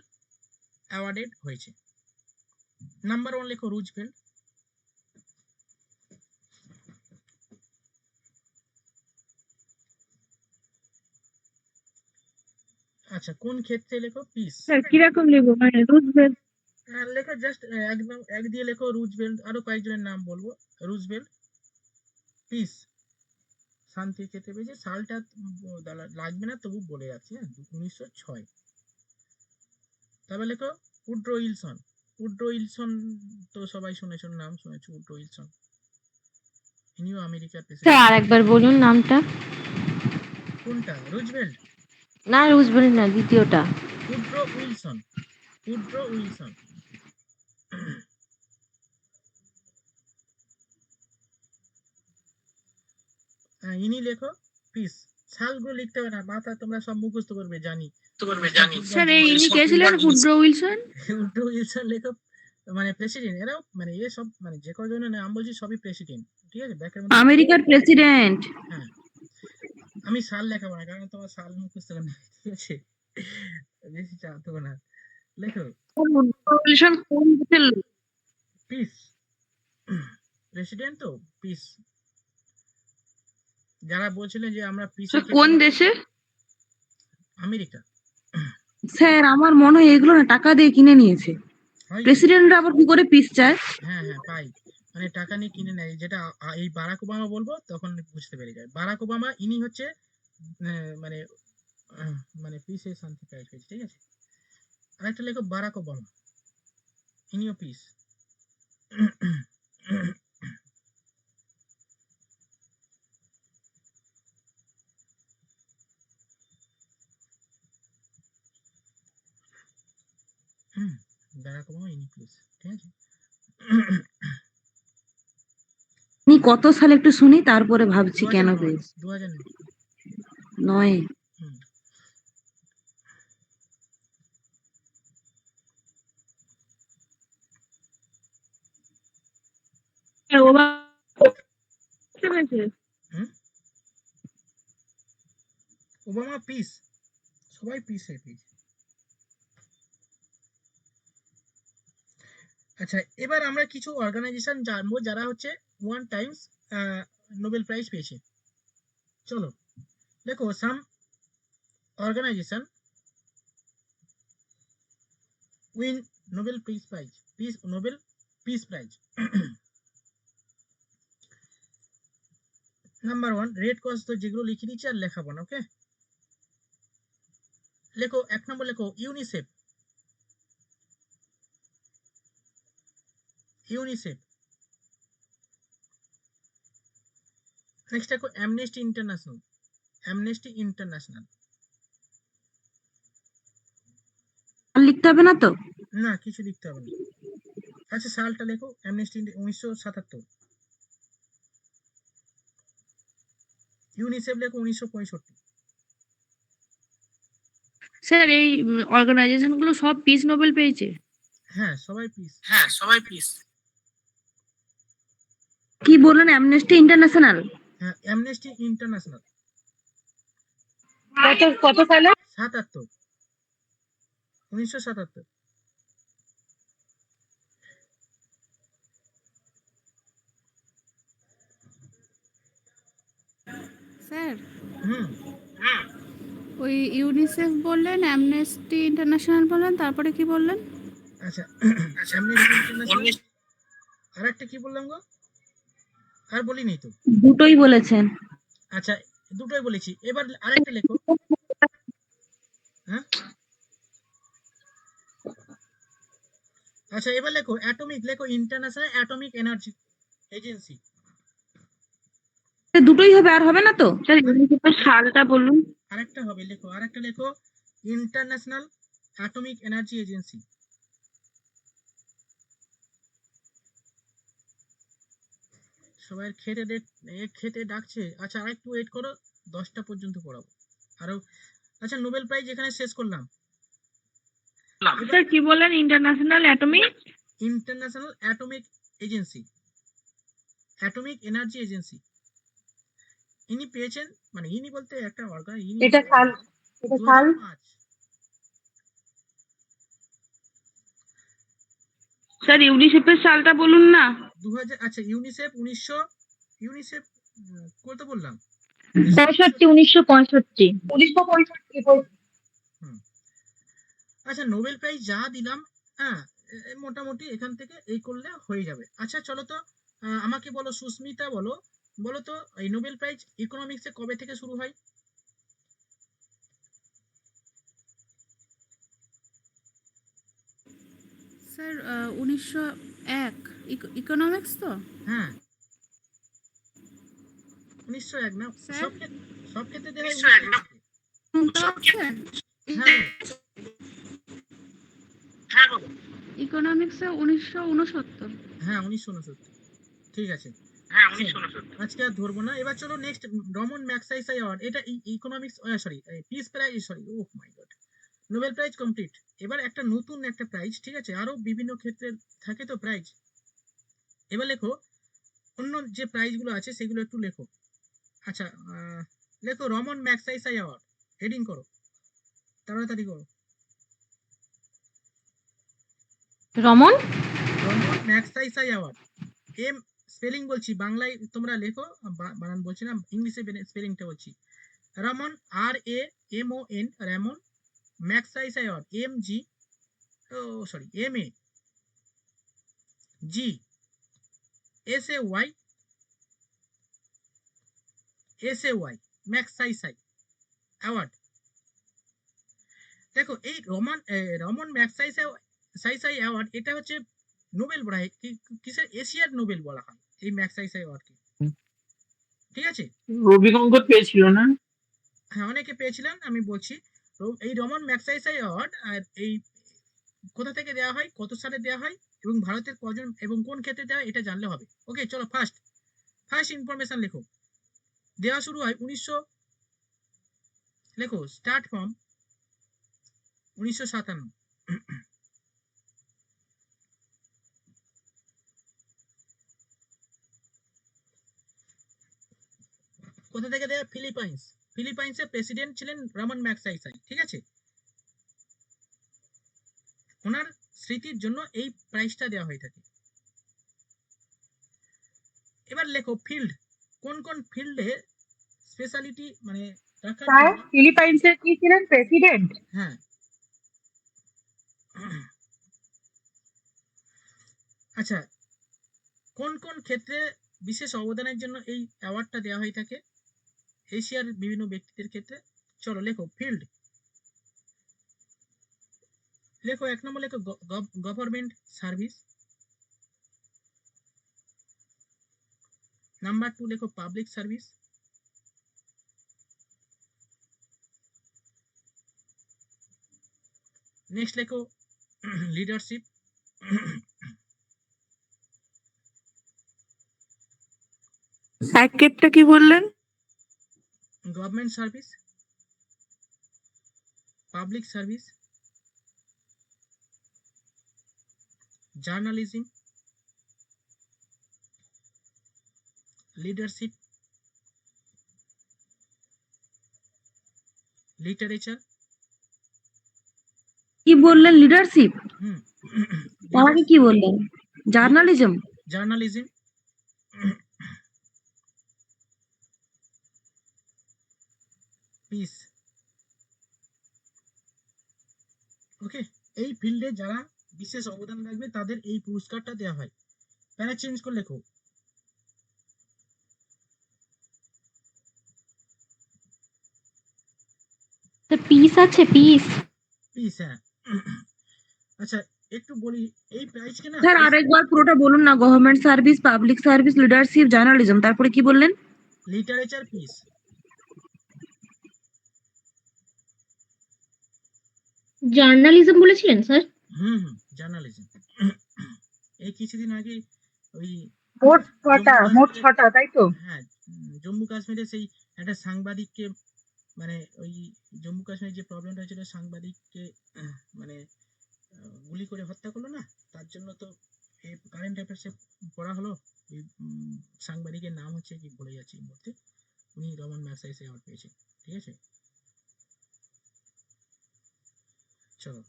অ্যাওয়ার্ডেড হয়েছে। নাম্বার 1 লেখো রুজভেল্ট। আচ্ছা, কোন ক্ষেত্রে লেখো? পিস। স্যার কিরকম লিখবো, মানে রুজভেল্ট? লেখো জাস্ট একদম এক দিয়ে লেখো রুজভেল্ট, আরো কয়েকজনের নাম বলবো। রুজভেল্ট, পিস, শান্তির ক্ষেত্রে পেয়েছে। সালটা লাগবে না, তবু বলে রাখছি, হ্যাঁ, 1906। তারপর লেখো উড্রো উইলসন। উড্রো উইলসন তো সবাই শুনেছো, নাম শুনেছো, উড্রো উইলসন, ইনিও আমেরিকার স্যার প্রেসিডেন্ট। আর একবার বলুন নামটা। কোনটা? রুজভেল্ট? না রুজভেল্ট না, দ্বিতীয়টা। Woodrow Wilson, Woodrow Wilson. ইনি লেখো পিস। সালগুলো লিখতে হবে না, মাথা তোমরা সব মুখস্থ করবে, জানি। স্যার এই ইনি কে ছিলেন, উড্রো উইলসন? উড্রো উইলসন লেখো, মানে প্রেসিডেন্ট, এরাও মানে এ সব মানে যে কজনের নাম বলছি সবই প্রেসিডেন্ট, ঠিক আছে? ব্যাকের মধ্যে আমেরিকার প্রেসিডেন্ট। হ্যাঁ, আমি সাল লেখাবো না, কারণ তোমার সাল মুখস্থ করবে, ঠিক আছে? বেশি চাপ দেবো না, লেখো উড্রো উইলসন কোন দেশের লোক? পিস। প্রেসিডেন্ট তো পিস, যারা বলছিলেন যে আমরা পিস স্যার কোন দেশে? আমেরিকা। স্যার আমার মনে হয় এগুলো না টাকা দিয়ে কিনে নিয়েছে। হয় কি? প্রেসিডেন্টরা আবার কি করে পিস চায়? হ্যাঁ হ্যাঁ পাই, মানে টাকা নিয়ে কিনে নেয়, যেটা এই বারাক ওবামা বলবো তখন বুঝতে পেরে যায়। বারাক ওবামা ইনি হচ্ছে মানে মানে পিস এর শান্তি প্রাইজ পেয়েছে, ঠিক আছে। আরেকটা লেখো বারাক ওবামা, ইনিও পিস। বারাক ওবামা ইনি পিস, ঠিক আছে। ni কত সালে একটু শুনি, তারপরে ভাবছি কেন 2009 পেয়েছি। 2009। 9 হুম। হুম? ওবামা পিস, সবাই পিসে পিস। আচ্ছা, এবার আমরা কিছু অর্গানাইজেশন জানবো যারা হচ্ছে ওয়ান টাইমস নোবেল প্রাইজ পেয়েছে। চলো দেখো, some organisation win Nobel peace prize, Nobel peace prize. Number 1 red cross, তো যেগুলো লিখে দিচ্ছি আর লেখাবো না, ওকে। লেখো 1 নম্বর, লেখো ইউনিসেফ। ইউনিসেফ। নেক্সট দেখো অ্যামনেস্টি ইন্টারন্যাশনাল। Amnesty International. আর লিখতে হবে না তো? না, কিছু লিখতে হবে না। আচ্ছা, সালটা লেখো, অ্যামনেস্টি 1977। ইউনিসেফ লেখো 1965। স্যার এই অর্গানাইজেশন গুলো সব পিস নোবেল পেয়েছে? হ্যাঁ, সবাই পিস। কি বললেন, অ্যামনেস্টি ইন্টারন্যাশনাল? হ্যাঁ, অ্যামনেস্টি ইন্টারন্যাশনাল। কত সালে? 77, 1977। স্যার হুম। ওই ইউনিসেফ বললেন, অ্যামনেস্টি ইন্টারন্যাশনাল বললেন, তারপরে কি বললেন? আচ্ছা, অ্যামনেস্টি ইন্টারন্যাশনাল। আর একটা কি বললাম গো, আর বলিনি তো। দুটোই বলেছেন। আচ্ছা, দুটোই বলেছি, এবার আরেকটা লেখো। হ্যাঁ, আচ্ছা এবার লেখো অ্যাটমিক, লেখো ইন্টারন্যাশনাল অ্যাটমিক এনার্জি এজেন্সি। দুটোই হবে, আর হবে না তো? স্যার ইউনিসেফের সালটা বলুন। আরেকটা হবে, লেখো আরেকটা, লেখো ইন্টারন্যাশনাল অ্যাটমিক এনার্জি এজেন্সি। সবাই খেতে ডাকছে। আচ্ছা, আরেকটু ওয়েট করো, 10টা পর্যন্ত পড়াবো আরো। আচ্ছা, নোবেল প্রাইজ এখানে শেষ করলাম। স্যার কি বললেন? International atomic international atomic agency, atomic energy agency. ইনি পেয়েছেন, মানে ইনি বলতে একটা এটা সাল, এটা সাল 2005। স্যার ইউনিসেফের সালটা বলুন না। 2000। আচ্ছা, ইউনিসেফ 1900, ইউনিসেফ কত বললাম? 1965। 1965। আচ্ছা, নোবেল প্রাইজ যা দিলাম, হ্যাঁ, মোটামুটি এখান থেকে এই করলে হয়ে যাবে। আচ্ছা চলো তো, আমাকে বলো, সুস্মিতা বলো, বলো তো এই নোবেল প্রাইজ ইকোনমিক্সে কবে থেকে শুরু হয়? স্যার 1901 ইকোনমিক্স তো? হ্যাঁ, 1901 না, স্যার? সব ক্ষেত্রে দেখায় 1901 কে। হ্যাঁ ইকোনমিক্সে 1969। হ্যাঁ 1969, ঠিক আছে। আজকে আর ধরবো না, এবার চলো নেক্সট। রমন ম্যাগসাইসে অ্যাওয়ার্ড, এটা economics, sorry peace prize, sorry oh my God, Nobel prize complete. এবার একটা নতুন একটা প্রাইজ, ঠিক আছে, আরো বিভিন্ন ক্ষেত্রে থাকে তো প্রাইজ। এবার লেখো অন্য যে প্রাইজ গুলো আছে সেগুলো একটু লেখো। আচ্ছা, লেখো রমন ম্যাগসাইসে অ্যাওয়ার্ড, হেডিং করো, তাড়াতাড়ি করো। Raman Magsaysay award, M spelling বলছি, বাংলায় তোমরা লেখো, বানান বলছি না, ইংলিশে স্পেলিংটা বলছি। Ramon, RAMON, Ramon Magsaysay award, MG, oh sorry MA G SAY Magsaysay award. দেখো এই রমন ম্যাগসাইসাই অ্যাওয়ার্ড এটা হচ্ছে নোবেল বলা হয় কিসের এশিয়ার নোবেল বলা হয় এই ম্যাগসাইসাই অ্যাওয়ার্ডকে। ঠিক আছে, রবি গঙ্গোত পেয়েছিল না? হ্যাঁ অনেকে পেয়েছিলেন, আমি বলছি। এই রমন ম্যাগসাইসাই অ্যাওয়ার্ড আর এই কোথা থেকে দেওয়া হয়, কত সালে দেওয়া হয় এবং ভারতের কজন এবং কোন ক্ষেত্রে দেওয়া হয় এটা জানলে হবে। ওকে চলো ফার্স্ট ইনফরমেশন লেখো। দেওয়া শুরু হয় লেখো স্টার্ট ফ্রম 1957। কোথা থেকে দেওয়া? ফিলিপাইন্সের প্রেসিডেন্ট ছিলেন রমন ম্যাগসাইসাই। ঠিক আছে, ওনার স্মৃতির জন্য এই প্রাইজটা দেওয়া হয়ে থাকে। এবার লেখো ফিল্ড, কোন কোন ফিল্ডে স্পেশালিটি মানে রাখার স্যার জন্য। ফিলিপাইন্সের কি ছিলেন প্রেসিডেন্ট? হ্যাঁ আচ্ছা, কোন কোন ক্ষেত্রে বিশেষ অবদানের জন্য এই অ্যাওয়ার্ডটা দেওয়া হয়ে থাকে এশিয়ার বিভিন্ন ব্যক্তিদের ক্ষেত্রে? চলো লেখো ফিল্ড। লেখো 1 নম্বর লেখো গভর্নমেন্ট সার্ভিস। নাম্বার 2 লেখো পাবলিক সার্ভিস। নেক্সট লেখো লিডারশিপ। প্যাকেটটা কি বললেন? Government service, public service, journalism, leadership, literature. কি বললেন? লিডারশিপ? হুম আমাকে কি বললেন? জার্নালিজম? Journalism, piece. ওকে, এই ফিল্ডে যারা বিশেষ অবদান রাখবে তাদের এই পুরস্কারটা দেওয়া হয়। প্যারা চেঞ্জ করে লেখো পিস আছে পিস। পিস। হ্যাঁ আচ্ছা একটু বলি এই প্রাইজকে না স্যার আরেকবার পুরোটা বলুন না। Government service, public service, leadership, journalism, তারপরে কি বললেন? Literature, piece. জার্নালিজম বলেছিলেন স্যার? জার্নালিজম। এই কিছুদিন আগে ওই মোট ছটা তাই তো? হ্যাঁ জম্মু কাশ্মীরে সেই একটা সাংবাদিককে মানে ওই জম্মু কাশ্মীরের যে প্রবলেমটা হয়েছিল সাংবাদিককে মানে গুলি করে হত্যা করলো না, তার জন্য তো এই কারেন্ট অ্যাফেয়ার্সে পড়া হলো। সাংবাদিকের নাম হচ্ছে কি ভুলে যাচ্ছি এই মুহূর্তে, উনি রমন ম্যাগসাইসাই অ্যাওয়ার্ড পেয়েছেন। ঠিক আছে চলো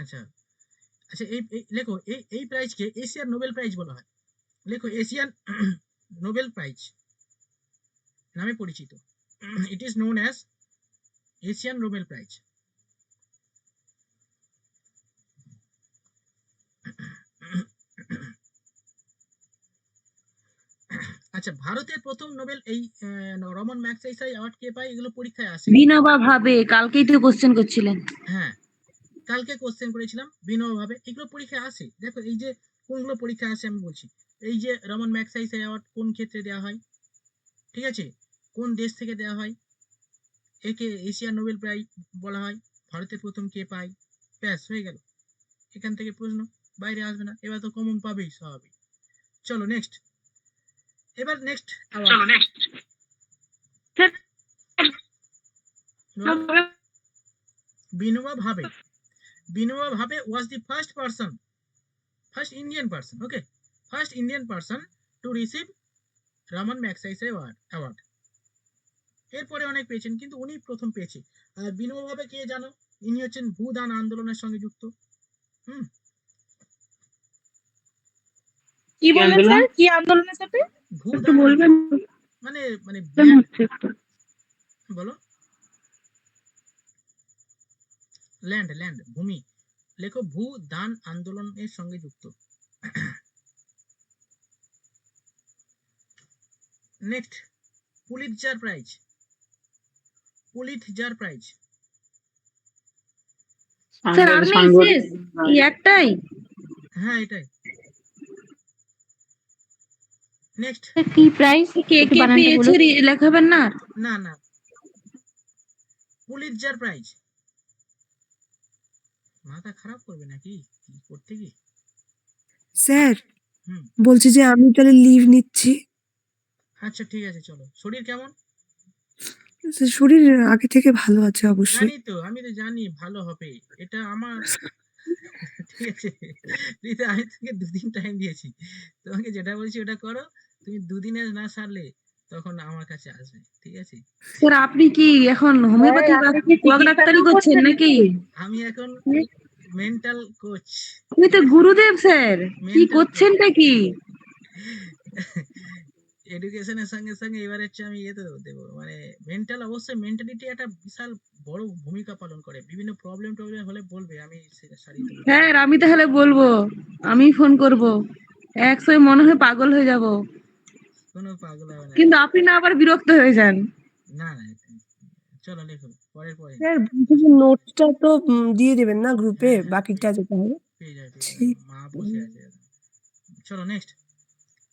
আচ্ছা আচ্ছা এই লেখো এই প্রাইজকে এশিয়ান নোবেল প্রাইজ বলা হয়। লেখো এশিয়ান নোবেল প্রাইজ নামে পরিচিত। It is known as Asian Nobel prize. আচ্ছা ভারতের প্রথম নোবেল এই রমন ম্যাগসাইসাই অ্যাওয়ার্ড কে পায়? এগুলো পরীক্ষায় আসে। বিনোবা ভাবে, কালকেই তো কোশ্চেন করছিলেন। হ্যাঁ কালকে কোশ্চেন করেছিলাম বিনোবা ভাবে, এগুলো পরীক্ষায় আসে। দেখো এই যে কোনগুলো পরীক্ষায় আসে আমি বলছি। এই যে রমন ম্যাগসাইসাই অ্যাওয়ার্ড কোন ক্ষেত্রে দেওয়া হয়, ঠিক আছে, কোন দেশ থেকে দেওয়া হয়, একে এশিয়ান নোবেল প্রাইজ বলা হয়, ভারতের প্রথম কে পায়, ব্যাস হয়ে গেল। এখান থেকে প্রশ্ন বাইরে আসবে না, এবার তো কমন পাবেই স্বাভাবিক। চলো নেক্সট। এবার নেক্সট বিনোবা ভাবে। বিনোবা ভাবে was the first Indian person to receive Ramon Magsaysay award. এরপরে অনেক পেয়েছেন কিন্তু উনি প্রথম পেয়েছে। আর বিনোবা ভাবে কে জানো? ইনি হচ্ছেন ভূদান আন্দোলনের সঙ্গে যুক্ত। কি বললেন স্যার? কি আন্দোলনের সাথে? একটু বলবেন? মানে মানে বলো ল্যান্ড ভূমি লেখো ভূ দান আন্দোলনের সঙ্গে যুক্ত। Next Pulitzer prize. Pulitzer prize sir আর নেই শেষ এই একটাই? হ্যাঁ এটাই। নেক্সট কি প্রাইস কে কে পেয়েছে লেখাবেন না? না না পুলিৎজার প্রাইজ। মাথা খারাপ করবে নাকি কি করতে কি? স্যার হুম বলছি যে আমি তাহলে লিভ নিচ্ছি। আচ্ছা ঠিক আছে চলো। শরীর কেমন? স্যার, শরীর আগে থেকে ভালো আছে অবশ্যই। জানি তো, আমি তো জানি ভালো হবে, এটা আমার ঠিক আছে রিতা, আমি তোকে 2 দিন টাইম দিয়েছি, তোমাকে যেটা বলছি ওটা করো। তুমি 2 দিনে না সারলে তখন আমার কাছে আসবে, ঠিক আছে? স্যার আপনি কি এখন হোমিওপ্যাথি ডাক্তারি করছেন নাকি? আমি এখন মেন্টাল কোচ। আপনি তো গুরুদেব স্যার, কি করছেনটা কি? এডুকেশনের সঙ্গে সঙ্গে এবার হচ্ছে আমি ইয়ে তো দেবো, মানে মেন্টাল, অবশ্যই মেন্টালিটি একটা বিশাল বড় ভূমিকা পালন করে। বিভিন্ন প্রবলেম হলে বলবে, আমি সেটা সারিয়ে দেবো। স্যার আমি তাহলে বলবো, আমি ফোন করব, একসময় মনে হয় পাগল হয়ে যাব, কোনো পাগল হবে না। কিন্তু আপনি না আবার বিরক্ত হয়ে যান। না না চলো লেখো পরে। স্যার বলছি যে নোটটা তো দিয়ে দেবেন না গ্রুপে, হ্যাঁ, বাকিটা যেটা হবে। পেয়ে যাবে ঠিক। মা বসে আছে। চলো নেক্সট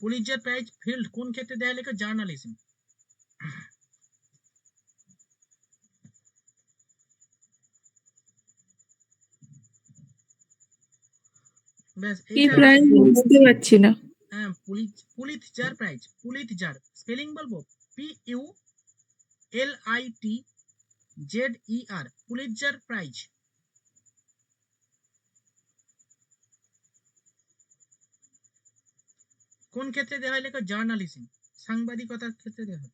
পুলিৎজার প্রাইজ ফিল্ড কোন ক্ষেত্রে দেয়া? লেখো জার্নালিজম। ব্যাস কি এইটা। প্রাইস বুঝতে পারছি না। হ্যাঁ পুলিৎজার প্রাইজ। পুলিৎজার স্পেলিং বলবো PULITZER, পুলিৎজার প্রাইজ। কোন ক্ষেত্রে দেওয়া হয়? লেখো জার্নালিজম, সাংবাদিকতার ক্ষেত্রে দেওয়া হয়।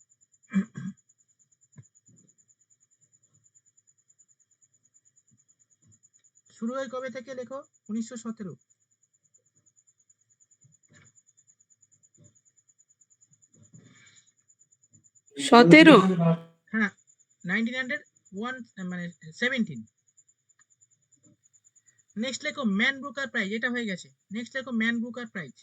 শুরু হয় কবে থেকে? লেখো 1917। 17? হ্যাঁ 1917। নেক্সট লেখো ম্যান বুকার প্রাইজ, এটা হয়ে গেছে। নেক্সট লেখো ম্যান বুকার প্রাইজ।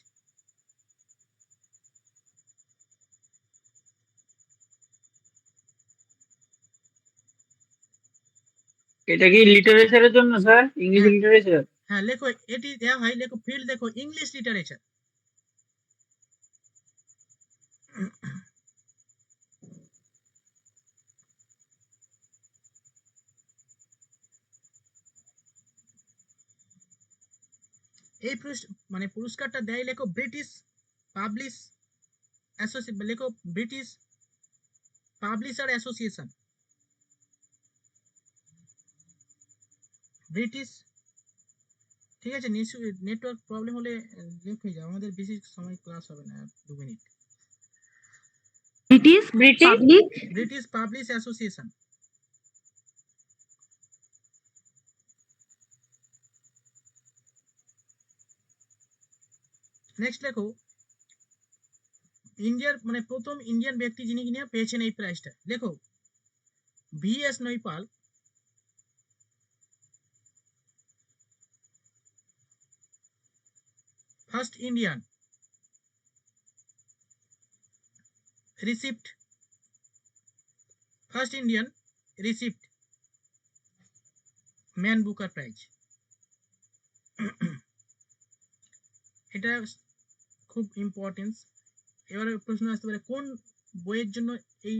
এটা কি লিটারেচারের জন্য স্যার? ইংলিশ হ্যাঁ। লিটারেচার? হ্যাঁ লেখো এটি দেওয়া হয়, লেখো ফিল্ড, দেখো ইংলিশ লিটারেচার। এই মানে পুরস্কারটা দেয়, লেখো ব্রিটিশ পাবলিশ অ্যাসোসিয়েশন, লেখো ব্রিটিশ পাবলিশার অ্যাসোসিয়েশন। ব্রিটিশ, ঠিক আছে? নেটওয়ার্ক প্রবলেম হলে লিখে যাও, আমাদের বেশি সময় ক্লাস হবে না, 2 minute. British publish association. Next লেখো ইন্ডিয়ার মানে প্রথম ইন্ডিয়ান ব্যক্তি যিনি কিনা পেয়েছেন এই প্রাইজটা। লেখো VS Naipaul. First Indian received man Booker prize. এটা খুব ইম্পর্টেন্স। এবারে প্রশ্ন আসতে পারে কোন বইয়ের জন্য এই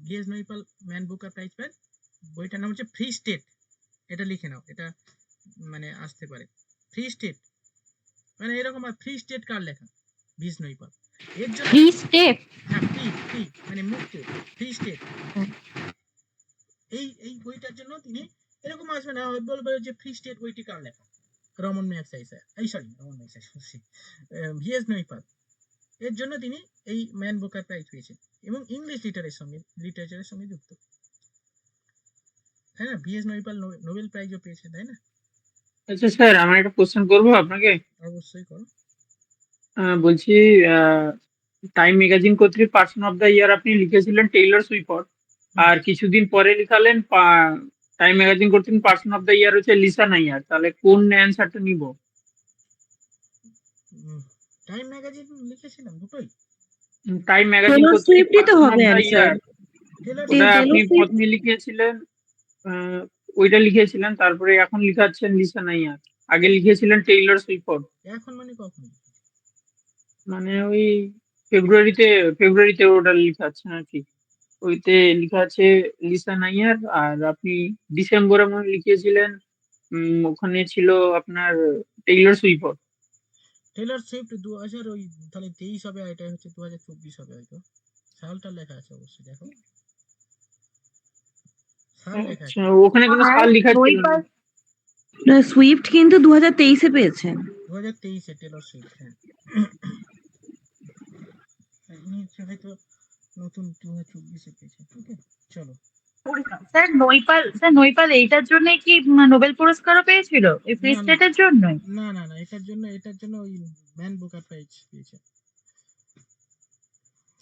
VS Naipaul man Booker prize পায়? বইটার নাম হচ্ছে ফ্রি স্টেট। এটা লিখে নাও, এটা মানে আসতে পারে। ফ্রি স্টেট মানে এরকম, ফ্রি স্টেট কার লেখা? VS নৈপাল। এর জন্য ফ্রি স্টেপ। হ্যাঁ ফ্রি মানে মুক্ত, ফ্রি স্টেট। এই বইটার জন্য তিনি এরকম আসবে না, বলবে যে ফ্রি স্টেট বইটি কার লেখা? Ramon Magsaysay sir, Ramon Magsaysay, VS Naipaul. এর জন্য তিনি এই ম্যান বুকার প্রাইজ পেয়েছেন এবং ইংলিশ লিটারেচারের সঙ্গে যুক্ত, তাই না? VS নৈপাল নোবেল প্রাইজও পেয়েছে, তাই না? আচ্ছা স্যার, আমার একটা কোশ্চেন করবো আপনাকে। অবশ্যই করো। বলছি, টাইম ম্যাগাজিন কর্তৃক পার্সন অফ দ্য ইয়ার আপনি লিখেছিলেন টেইলর সুইফট, আর কিছুদিন পরে লিখালেন টাইম ম্যাগাজিন করতেন, পার্সন অফ দ্য ইয়ার হচ্ছে লিসা নাইয়ার। তাহলে কোন অ্যান্সারটা নিব? টাইম ম্যাগাজিন লিখেছিলাম দুটোই। টাইম ম্যাগাজিন টেলর করতে সুইফটই তো পার্সন অফ হবে দ্য অ্যান্সার। ইয়ার, টেলর ওটা টেলর আপনি সুইফট। প্রথমে লিখেছিলেন, ওইটা লিখেছিলেন, তারপরে এখন লিখাচ্ছেন লিসা নাইয়ার। আগে লিখেছিলেন টেইলর সুইফট। এখন মানে কখন? মানে ওই ফেব্রুয়ারিতে ওটা লেখা আছে আর কি। ওইতে লেখা আছে লিসা নাইয়ার। আর আপনি ডিসেম্বরে মনে হয় লিখেছিলেন, ওখানে ছিল আপনার টেইলর সুইফট। টেলর সুইফট 2000 ওই তাহলে 23 হবে, আর এটা হচ্ছে 2024 হবে হয়তো। সালটা লেখা আছে অবশ্যই, দেখো সাল লেখা আচ্ছা, আছে। ওখানে কোনো সাল লেখা ছিল না। সুইফট কিন্তু 2023-এ পেয়েছেন। 2023 এ টেলর সুইফট, হ্যাঁ। ইনি হচ্ছে হয়তো নতুন 2024 এ পেয়েছে। ওকে, চলো। স্যার নৈপাল এইটার জন্য কি নোবেল পুরস্কারও পেয়েছিল এই ফ্রি না, না, স্টেটের জন্য? না, এটার জন্য ওই ম্যান বুকার প্রাইজ পেয়েছে।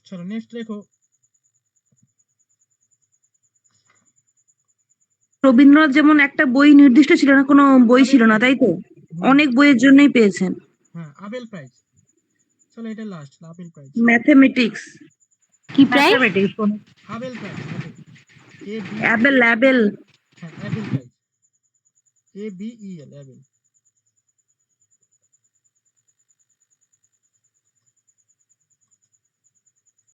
চলো নেক্সট লেখো। রবীন্দ্রনাথ যেমন একটা বই নির্দিষ্ট ছিল না, কোনো বই ছিল না, তাই তো? অনেক বইয়ের জন্যই পেয়েছেন। হ্যাঁ, আবেল প্রাইজ। চলো এটা লাস্ট, আবেল প্রাইজ। ম্যাথমেটিক্স। কি প্রাইস? Abel prize, Abel. হ্যাঁ, অ্যাবেল প্রাইজ, ABEL, অ্যাবেল।